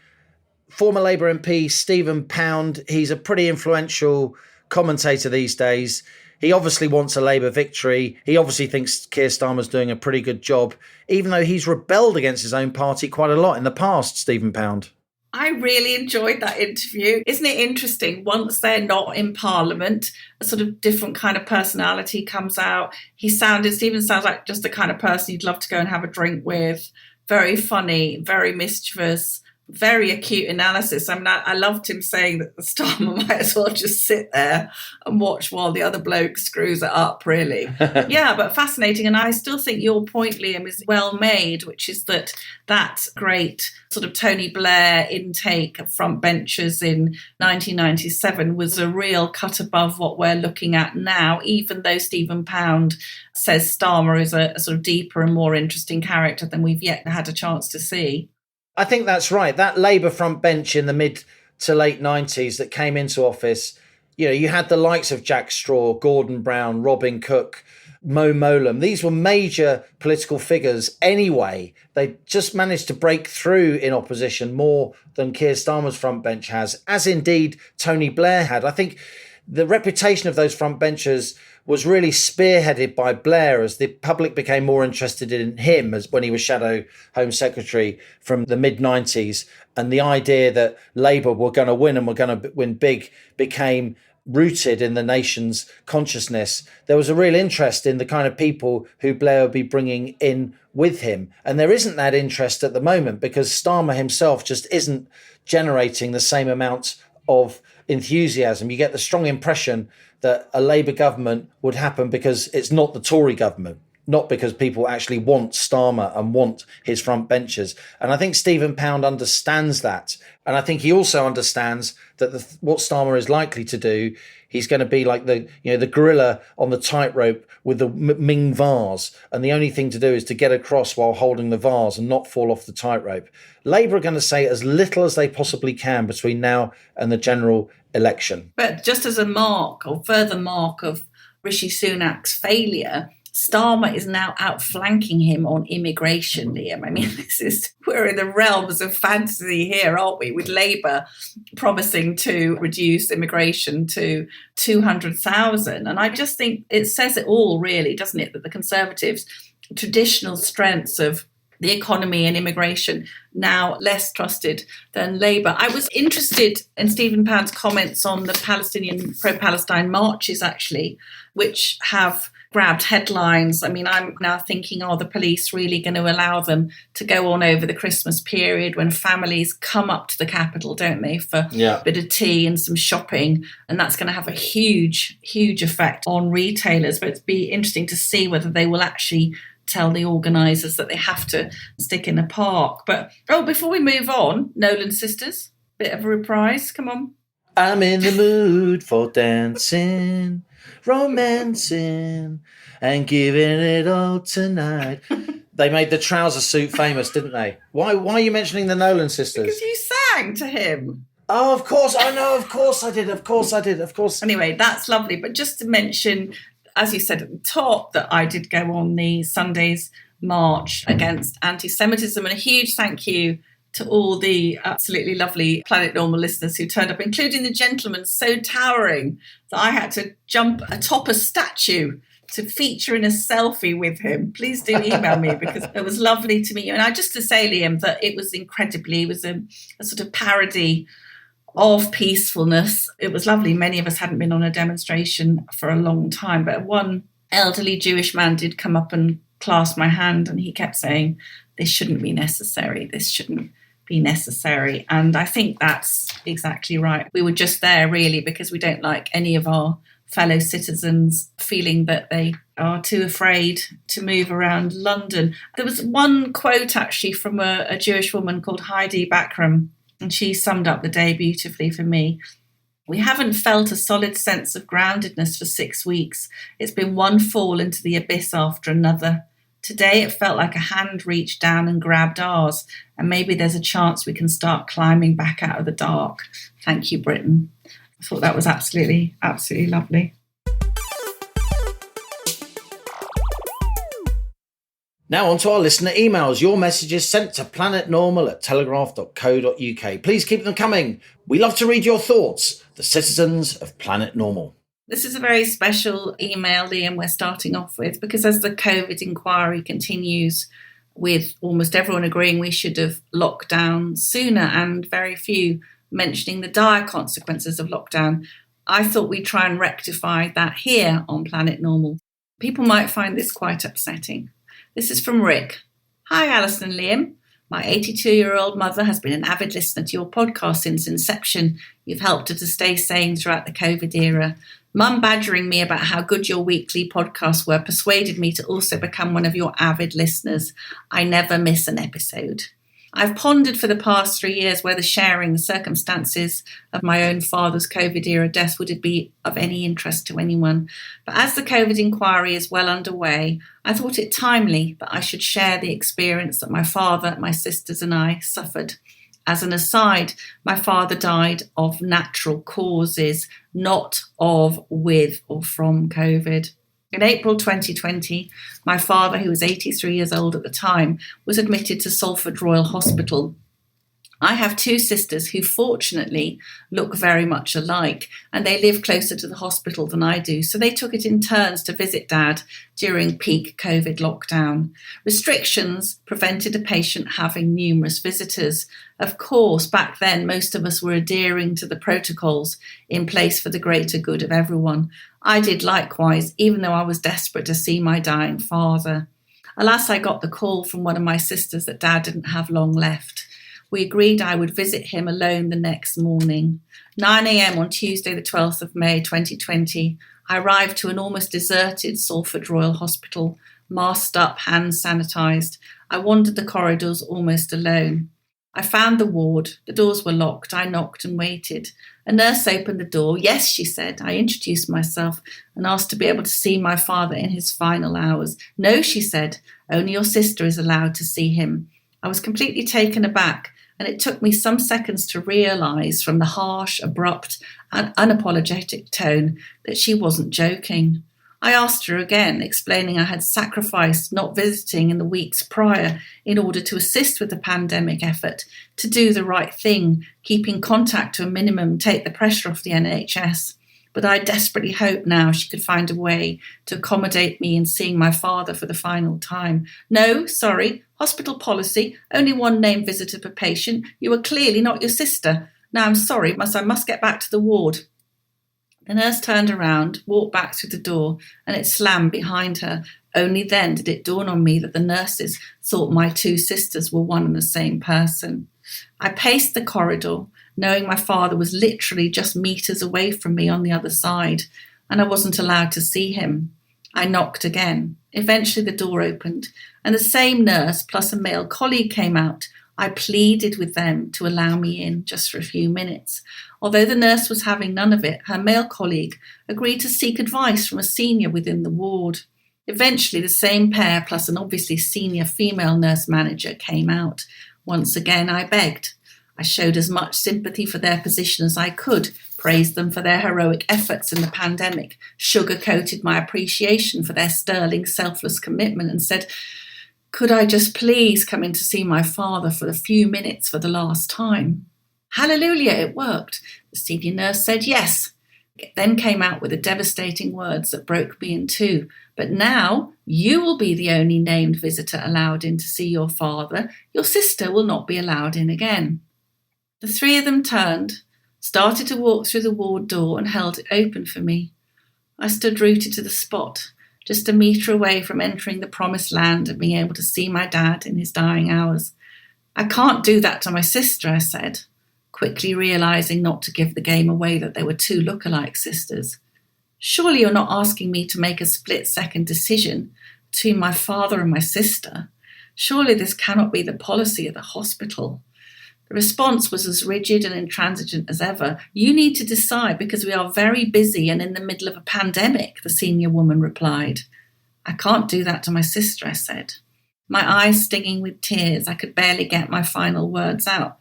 [SPEAKER 4] Former Labour MP Stephen Pound. He's a pretty influential commentator these days. He obviously wants a Labour victory. He obviously thinks Keir Starmer's doing a pretty good job, even though he's rebelled against his own party quite a lot in the past, Stephen Pound.
[SPEAKER 2] I really enjoyed that interview. Isn't it interesting? Once they're not in Parliament, a sort of different kind of personality comes out. Stephen sounds like just the kind of person you'd love to go and have a drink with. Very funny, very mischievous, very acute analysis. I mean, I loved him saying that the Starmer might as well just sit there and watch while the other bloke screws it up, really. Yeah, but fascinating. And I still think your point, Liam, is well made, which is that great sort of Tony Blair intake of front benchers in 1997 was a real cut above what we're looking at now, even though Stephen Pound says Starmer is a sort of deeper and more interesting character than we've yet had a chance to see.
[SPEAKER 4] I think that's right. That Labour front bench in the mid to late 90s that came into office, you had the likes of Jack Straw, Gordon Brown, Robin Cook, Mo Mowlam. These were major political figures anyway. They just managed to break through in opposition more than Keir Starmer's front bench has, as indeed Tony Blair had. I think the reputation of those front benchers was really spearheaded by Blair as the public became more interested in him as when he was Shadow Home Secretary from the mid-90s. And the idea that Labour were going to win and were going to win big became rooted in the nation's consciousness. There was a real interest in the kind of people who Blair would be bringing in with him. And there isn't that interest at the moment because Starmer himself just isn't generating the same amount of enthusiasm. You get the strong impression that a Labour government would happen because it's not the Tory government, not because people actually want Starmer and want his front benchers. And I think Stephen Pound understands that. And I think he also understands that what Starmer is likely to do, he's going to be like the gorilla on the tightrope with the Ming vase. And the only thing to do is to get across while holding the vase and not fall off the tightrope. Labour are going to say as little as they possibly can between now and the general election.
[SPEAKER 2] But just as a further mark of Rishi Sunak's failure, Starmer is now outflanking him on immigration, Liam. I mean, we're in the realms of fantasy here, aren't we? With Labour promising to reduce immigration to 200,000. And I just think it says it all, really, doesn't it? That the Conservatives' traditional strengths of the economy and immigration now less trusted than Labour. I was interested in Stephen Pound's comments on the Palestinian pro-Palestine marches, actually, which have grabbed headlines. I mean, I'm now thinking, are the police really going to allow them to go on over the Christmas period when families come up to the capital, don't they, for a bit of tea and some shopping? And that's going to have a huge, huge effect on retailers. But it'd be interesting to see whether they will actually tell the organisers that they have to stick in a park. But, before we move on, Nolan Sisters, bit of a reprise. Come on.
[SPEAKER 4] I'm in the mood for dancing, romancing, and giving it all tonight. They made the trouser suit famous, didn't they? Why are you mentioning the Nolan sisters?
[SPEAKER 2] Because you sang to him.
[SPEAKER 4] Oh, of course. I know. Of course I did. Of course.
[SPEAKER 2] Anyway, that's lovely. But just to mention, as you said at the top, that I did go on the Sunday's march against anti-Semitism, and a huge thank you to all the absolutely lovely Planet Normal listeners who turned up, including the gentleman so towering that I had to jump atop a statue to feature in a selfie with him. Please do email me, because it was lovely to meet you. And I just to say, Liam, that it was a sort of parody of peacefulness. It was lovely. Many of us hadn't been on a demonstration for a long time, but one elderly Jewish man did come up and clasp my hand, and he kept saying, "This shouldn't be necessary. This shouldn't be necessary." And I think that's exactly right. We were just there really because we don't like any of our fellow citizens feeling that they are too afraid to move around London. There was one quote actually from a Jewish woman called Heidi Backram, and she summed up the day beautifully for me. "We haven't felt a solid sense of groundedness for 6 weeks. It's been one fall into the abyss after another. Today it felt like a hand reached down and grabbed ours, and maybe there's a chance we can start climbing back out of the dark. Thank you, Britain." I thought that was absolutely, absolutely lovely.
[SPEAKER 4] Now on to our listener emails. Your messages sent to planetnormal@telegraph.co.uk. Please keep them coming. We love to read your thoughts. The citizens of Planet Normal.
[SPEAKER 2] This is a very special email, Liam, we're starting off with, because as the COVID inquiry continues, with almost everyone agreeing we should have locked down sooner and very few mentioning the dire consequences of lockdown, I thought we'd try and rectify that here on Planet Normal. People might find this quite upsetting. This is from Rick. "Hi, Allison and Liam. My 82-year-old mother has been an avid listener to your podcast since inception. You've helped her to stay sane throughout the COVID era. Mum badgering me about how good your weekly podcasts were persuaded me to also become one of your avid listeners. I never miss an episode. I've pondered for the past 3 years whether sharing the circumstances of my own father's COVID-era death would be of any interest to anyone. But as the COVID inquiry is well underway, I thought it timely that I should share the experience that my father, my sisters and I suffered. As an aside, my father died of natural causes, not of, with or from COVID. In April 2020, my father, who was 83 years old at the time, was admitted to Salford Royal Hospital. I have 2 sisters who fortunately look very much alike, and they live closer to the hospital than I do, so they took it in turns to visit Dad during peak COVID lockdown. Restrictions prevented a patient having numerous visitors. Of course, back then, most of us were adhering to the protocols in place for the greater good of everyone. I did likewise, even though I was desperate to see my dying father. Alas, I got the call from one of my sisters that Dad didn't have long left. We agreed I would visit him alone the next morning. 9 a.m. on Tuesday, the 12th of May, 2020, I arrived to an almost deserted Salford Royal Hospital, masked up, hands sanitised. I wandered the corridors almost alone. I found the ward. The doors were locked. I knocked and waited. A nurse opened the door. "Yes," she said. I introduced myself and asked to be able to see my father in his final hours. "No," she said. "Only your sister is allowed to see him." I was completely taken aback, and it took me some seconds to realise from the harsh, abrupt and unapologetic tone that she wasn't joking. I asked her again, explaining I had sacrificed not visiting in the weeks prior in order to assist with the pandemic effort, to do the right thing, keeping contact to a minimum, take the pressure off the NHS. But I desperately hoped now she could find a way to accommodate me in seeing my father for the final time. "No, sorry, hospital policy, only one named visitor per patient. You are clearly not your sister. Now I'm sorry, I must get back to the ward." The nurse turned around, walked back through the door, and it slammed behind her. Only then did it dawn on me that the nurses thought my 2 sisters were one and the same person. I paced the corridor, knowing my father was literally just meters away from me on the other side, and I wasn't allowed to see him. I knocked again. Eventually the door opened, and the same nurse plus a male colleague came out. I pleaded with them to allow me in just for a few minutes. Although the nurse was having none of it, her male colleague agreed to seek advice from a senior within the ward. Eventually, the same pair, plus an obviously senior female nurse manager, came out. Once again, I begged. I showed as much sympathy for their position as I could, praised them for their heroic efforts in the pandemic, sugar-coated my appreciation for their sterling, selfless commitment, and said, could I just please come in to see my father for a few minutes for the last time? Hallelujah, it worked. The senior nurse said yes. It then came out with the devastating words that broke me in two. But now you will be the only named visitor allowed in to see your father. Your sister will not be allowed in again. The three of them turned, started to walk through the ward door and held it open for me. I stood rooted to the spot, just a metre away from entering the promised land and being able to see my dad in his dying hours. I can't do that to my sister, I said, quickly realising not to give the game away that they were two look-alike sisters. Surely you're not asking me to make a split-second decision between my father and my sister. Surely this cannot be the policy of the hospital. The response was as rigid and intransigent as ever. You need to decide because we are very busy and in the middle of a pandemic, the senior woman replied. I can't do that to my sister, I said. My eyes stinging with tears, I could barely get my final words out.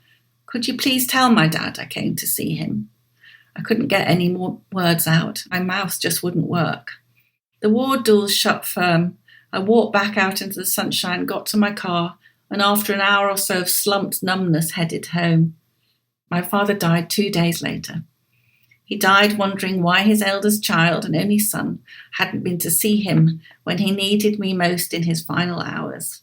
[SPEAKER 2] Could you please tell my dad I came to see him? I couldn't get any more words out. My mouth just wouldn't work. The ward doors shut firm. I walked back out into the sunshine, got to my car, and after an hour or so of slumped numbness, headed home. My father died 2 days later. He died wondering why his eldest child and only son hadn't been to see him when he needed me most in his final hours.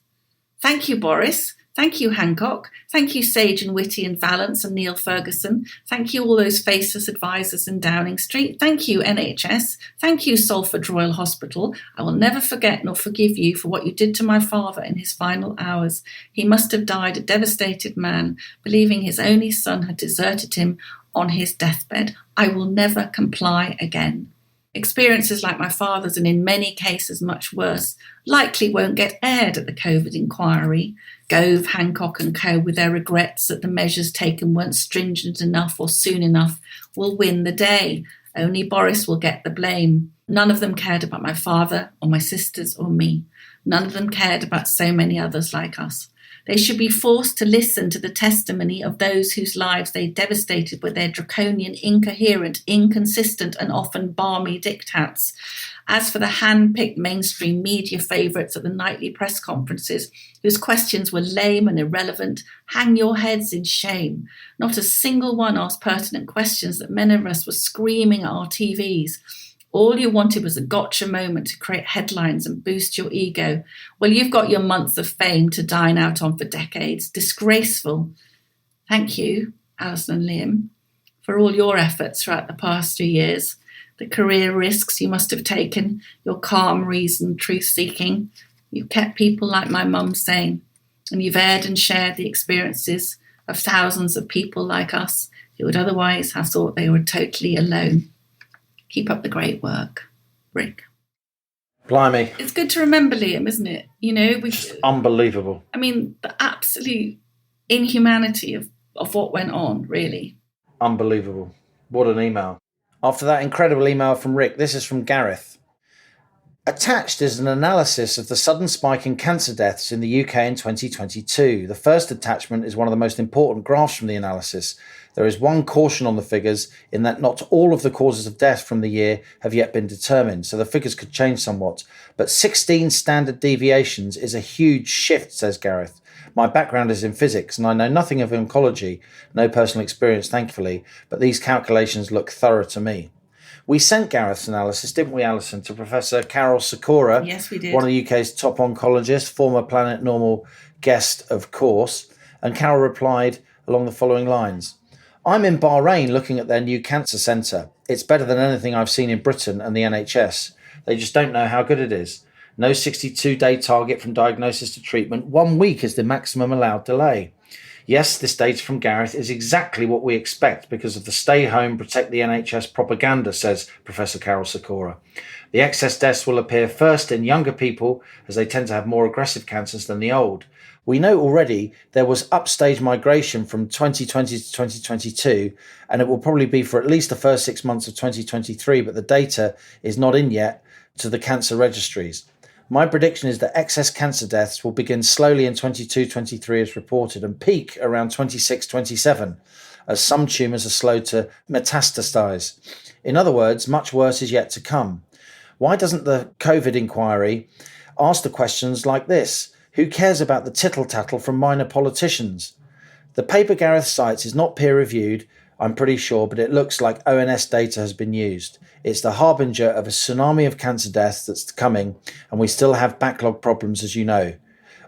[SPEAKER 2] Thank you, Boris. Thank you, Hancock. Thank you, Sage and Whitty and Vallance and Neil Ferguson. Thank you, all those faceless advisors in Downing Street. Thank you, NHS. Thank you, Salford Royal Hospital. I will never forget nor forgive you for what you did to my father in his final hours. He must have died a devastated man, believing his only son had deserted him on his deathbed. I will never comply again. Experiences like my father's, and in many cases much worse, likely won't get aired at the COVID inquiry. Gove, Hancock and co, with their regrets that the measures taken weren't stringent enough or soon enough, will win the day. Only Boris will get the blame. None of them cared about my father or my sisters or me. None of them cared about so many others like us. They should be forced to listen to the testimony of those whose lives they devastated with their draconian, incoherent, inconsistent and often balmy diktats. As for the hand-picked mainstream media favourites at the nightly press conferences, whose questions were lame and irrelevant, hang your heads in shame. Not a single one asked pertinent questions that many of us were screaming at our TVs. All you wanted was a gotcha moment to create headlines and boost your ego. Well, you've got your months of fame to dine out on for decades. Disgraceful. Thank you, Allison and Liam, for all your efforts throughout the past 2 years. The career risks you must have taken, your calm, reasoned, truth-seeking. You've kept people like my mum sane, and you've aired and shared the experiences of thousands of people like us who would otherwise have thought they were totally alone. Keep up the great work. Rick.
[SPEAKER 4] Blimey.
[SPEAKER 2] It's good to remember Liam, isn't it? You know,
[SPEAKER 4] Unbelievable.
[SPEAKER 2] I mean, the absolute inhumanity of what went on, really.
[SPEAKER 4] Unbelievable. What an email. After that incredible email from Rick, this is from Gareth. Attached is an analysis of the sudden spike in cancer deaths in the UK in 2022. The first attachment is one of the most important graphs from the analysis. There is one caution on the figures in that not all of the causes of death from the year have yet been determined, so the figures could change somewhat. But 16 standard deviations is a huge shift, says Gareth. My background is in physics and I know nothing of oncology, no personal experience thankfully, but these calculations look thorough to me. We sent Gareth's analysis, didn't we, Allison, to Professor Carol Sikora?
[SPEAKER 2] Yes, we did.
[SPEAKER 4] One of the UK's top oncologists, former Planet Normal guest, of course. And Carol replied along the following lines. I'm in Bahrain looking at their new cancer centre. It's better than anything I've seen in Britain and the NHS. They just don't know how good it is. No 62-day target from diagnosis to treatment. 1 week is the maximum allowed delay. Yes, this data from Gareth is exactly what we expect because of the stay home, protect the NHS propaganda, says Professor Carol Sikora. The excess deaths will appear first in younger people as they tend to have more aggressive cancers than the old. We know already there was upstage migration from 2020 to 2022, and it will probably be for at least the first 6 months of 2023, but the data is not in yet to the cancer registries. My prediction is that excess cancer deaths will begin slowly in 22-23 as reported and peak around 26-27 as some tumours are slow to metastasize. In other words, much worse is yet to come. Why doesn't the COVID inquiry ask the questions like this? Who cares about the tittle-tattle from minor politicians? The paper Gareth cites is not peer-reviewed, I'm pretty sure, but it looks like ONS data has been used. It's the harbinger of a tsunami of cancer deaths that's coming, and we still have backlog problems, as you know.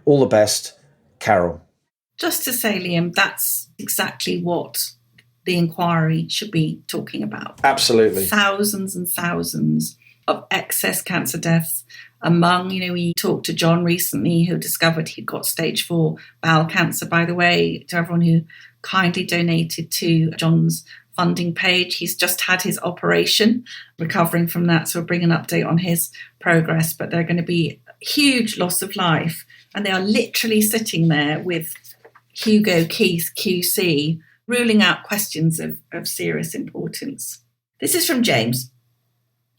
[SPEAKER 4] All the best, Carol.
[SPEAKER 2] Just to say, Liam, that's exactly what the inquiry should be talking about.
[SPEAKER 4] Absolutely.
[SPEAKER 2] Thousands and thousands of excess cancer deaths among, we talked to John recently who discovered he'd got stage 4 bowel cancer, by the way, to everyone who kindly donated to John's funding page. He's just had his operation, recovering from that, so we'll bring an update on his progress, but they're going to be huge loss of life, and they are literally sitting there with Hugo Keith QC ruling out questions of serious importance. This is from James.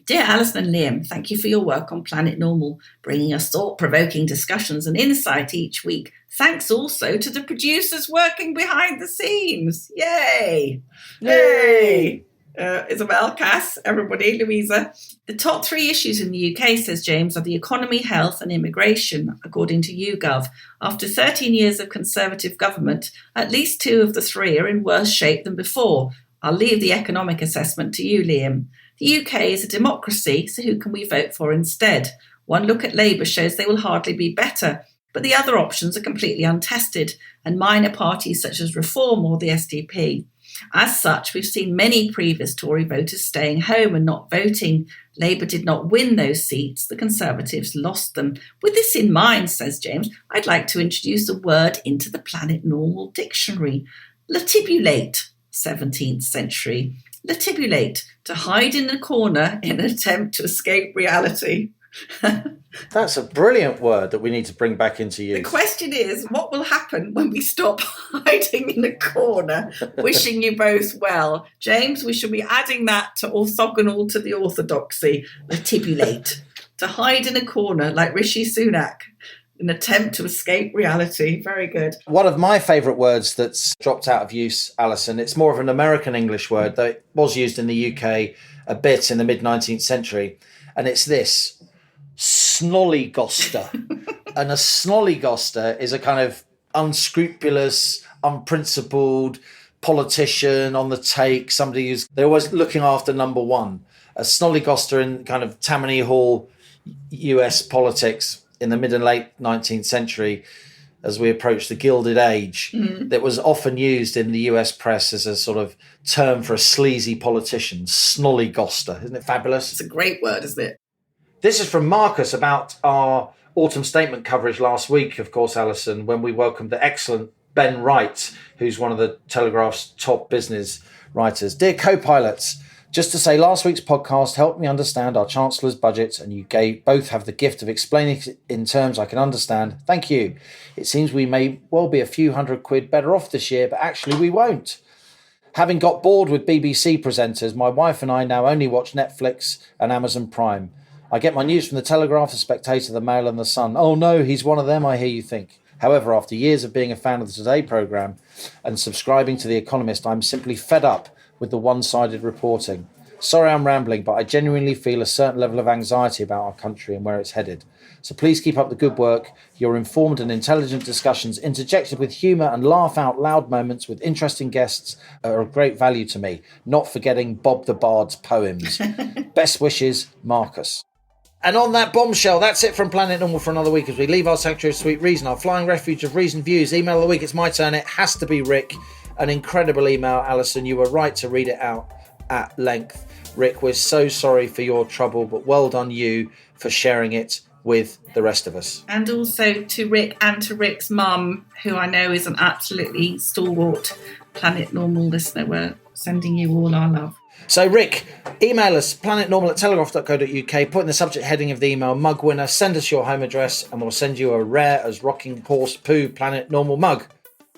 [SPEAKER 2] Dear Allison and Liam, thank you for your work on Planet Normal, bringing us thought-provoking discussions and insight each week. Thanks also to the producers working behind the scenes. Yay! Yay! Isabel, Cass, everybody, Louisa. The top 3 issues in the UK, says James, are the economy, health and immigration, according to YouGov. After 13 years of Conservative government, at least 2 of the 3 are in worse shape than before. I'll leave the economic assessment to you, Liam. The UK is a democracy, so who can we vote for instead? One look at Labour shows they will hardly be better, but the other options are completely untested, and minor parties such as Reform or the SDP. As such, we've seen many previous Tory voters staying home and not voting. Labour did not win those seats, the Conservatives lost them. With this in mind, says James, I'd like to introduce a word into the Planet Normal dictionary. Latibulate, 17th century. Latibulate, to hide in a corner in an attempt to escape reality.
[SPEAKER 4] That's a brilliant word that we need to bring back into use.
[SPEAKER 2] The question is, what will happen when we stop hiding in a corner? Wishing you both well. James, we shall be adding that to orthogonal to the orthodoxy. Latibulate, to hide in a corner like Rishi Sunak. An attempt to escape reality. Very good.
[SPEAKER 4] One of my favourite words that's dropped out of use, Allison, it's more of an American English word, though it was used in the UK a bit in the mid-19th century, and it's this, snollygoster. And a snollygoster is a kind of unscrupulous, unprincipled politician on the take, somebody who's, they're always looking after number one. A snollygoster in kind of Tammany Hall, US politics, in the mid and late 19th century, as we approach the Gilded Age, that was often used in the US press as a sort of term for a sleazy politician, snollygoster. Isn't it fabulous?
[SPEAKER 2] It's a great word, isn't it?
[SPEAKER 4] This is from Marcus about our autumn statement coverage last week, of course, Alison, when we welcomed the excellent Ben Wright, who's one of the Telegraph's top business writers. Dear co-pilots, just to say, last week's podcast helped me understand our Chancellor's budget, and you both have the gift of explaining it in terms I can understand. Thank you. It seems we may well be a few £100 better off this year, but actually we won't. Having got bored with BBC presenters, my wife and I now only watch Netflix and Amazon Prime. I get my news from the Telegraph, the Spectator, the Mail and the Sun. Oh no, he's one of them, I hear you think. However, after years of being a fan of the Today programme and subscribing to The Economist, I'm simply fed up with the one-sided reporting. Sorry I'm rambling, but I genuinely feel a certain level of anxiety about our country and where it's headed. So please keep up the good work. Your informed and intelligent discussions, interjected with humour and laugh-out-loud moments with interesting guests, are of great value to me, not forgetting Bob the Bard's poems. Best wishes, Marcus. And on that bombshell, that's it from Planet Normal for another week as we leave our sanctuary of sweet reason, our flying refuge of reasoned views. Email of the week, it's my turn. It has to be Rick. An incredible email, Alison. You were right to read it out at length. Rick, we're so sorry for your trouble, but well done you for sharing it with the rest of us.
[SPEAKER 2] And also to Rick and to Rick's mum, who I know is an absolutely stalwart Planet Normal listener. We're sending you all our love.
[SPEAKER 4] So Rick, email us planetnormal@telegraph.co.uk, put in the subject heading of the email mug winner, send us your home address and we'll send you a rare as rocking horse poo Planet Normal mug.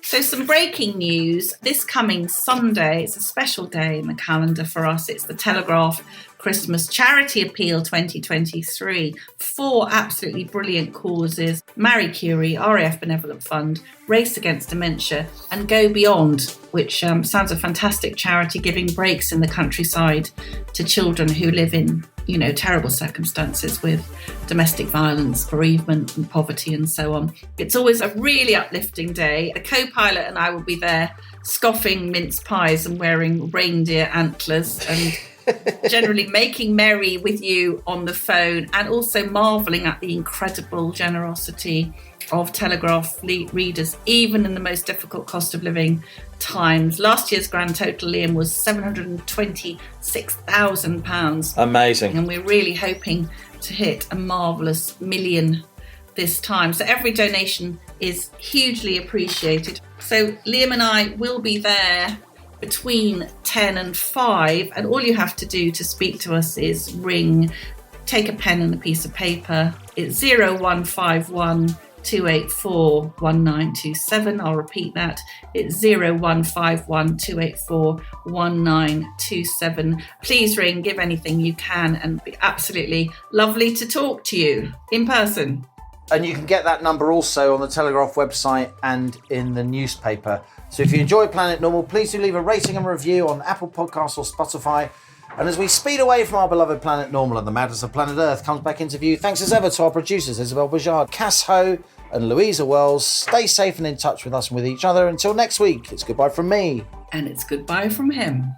[SPEAKER 2] So some breaking news. This coming Sunday, it's a special day in the calendar for us. It's the Telegraph Christmas Charity Appeal 2023. 4 absolutely brilliant causes: Marie Curie, RAF Benevolent Fund, Race Against Dementia, and Go Beyond, which sounds a fantastic charity, giving breaks in the countryside to children who live in, terrible circumstances with domestic violence, bereavement and poverty and so on. It's always a really uplifting day. The co-pilot and I will be there scoffing mince pies and wearing reindeer antlers and generally making merry with you on the phone, and also marvelling at the incredible generosity of Telegraph readers, even in the most difficult cost of living times. Last year's grand total, Liam, was £726,000.
[SPEAKER 4] Amazing.
[SPEAKER 2] And we're really hoping to hit a marvellous million this time. So every donation is hugely appreciated. So Liam and I will be there between 10 and 5, and all you have to do to speak to us is ring, take a pen and a piece of paper. It's 0151 284 1927. I'll repeat that. It's 0151 284 1927. Please ring, give anything you can, and it'd be absolutely lovely to talk to you in person.
[SPEAKER 4] And you can get that number also on the Telegraph website and in the newspaper. So if you enjoy Planet Normal, please do leave a rating and review on Apple Podcasts or Spotify. And as we speed away from our beloved Planet Normal and the madness of planet Earth comes back into view, thanks as ever to our producers, Isabel Bajard, Cass Ho and Louisa Wells. Stay safe and in touch with us and with each other. Until next week, it's goodbye from me.
[SPEAKER 2] And it's goodbye from him.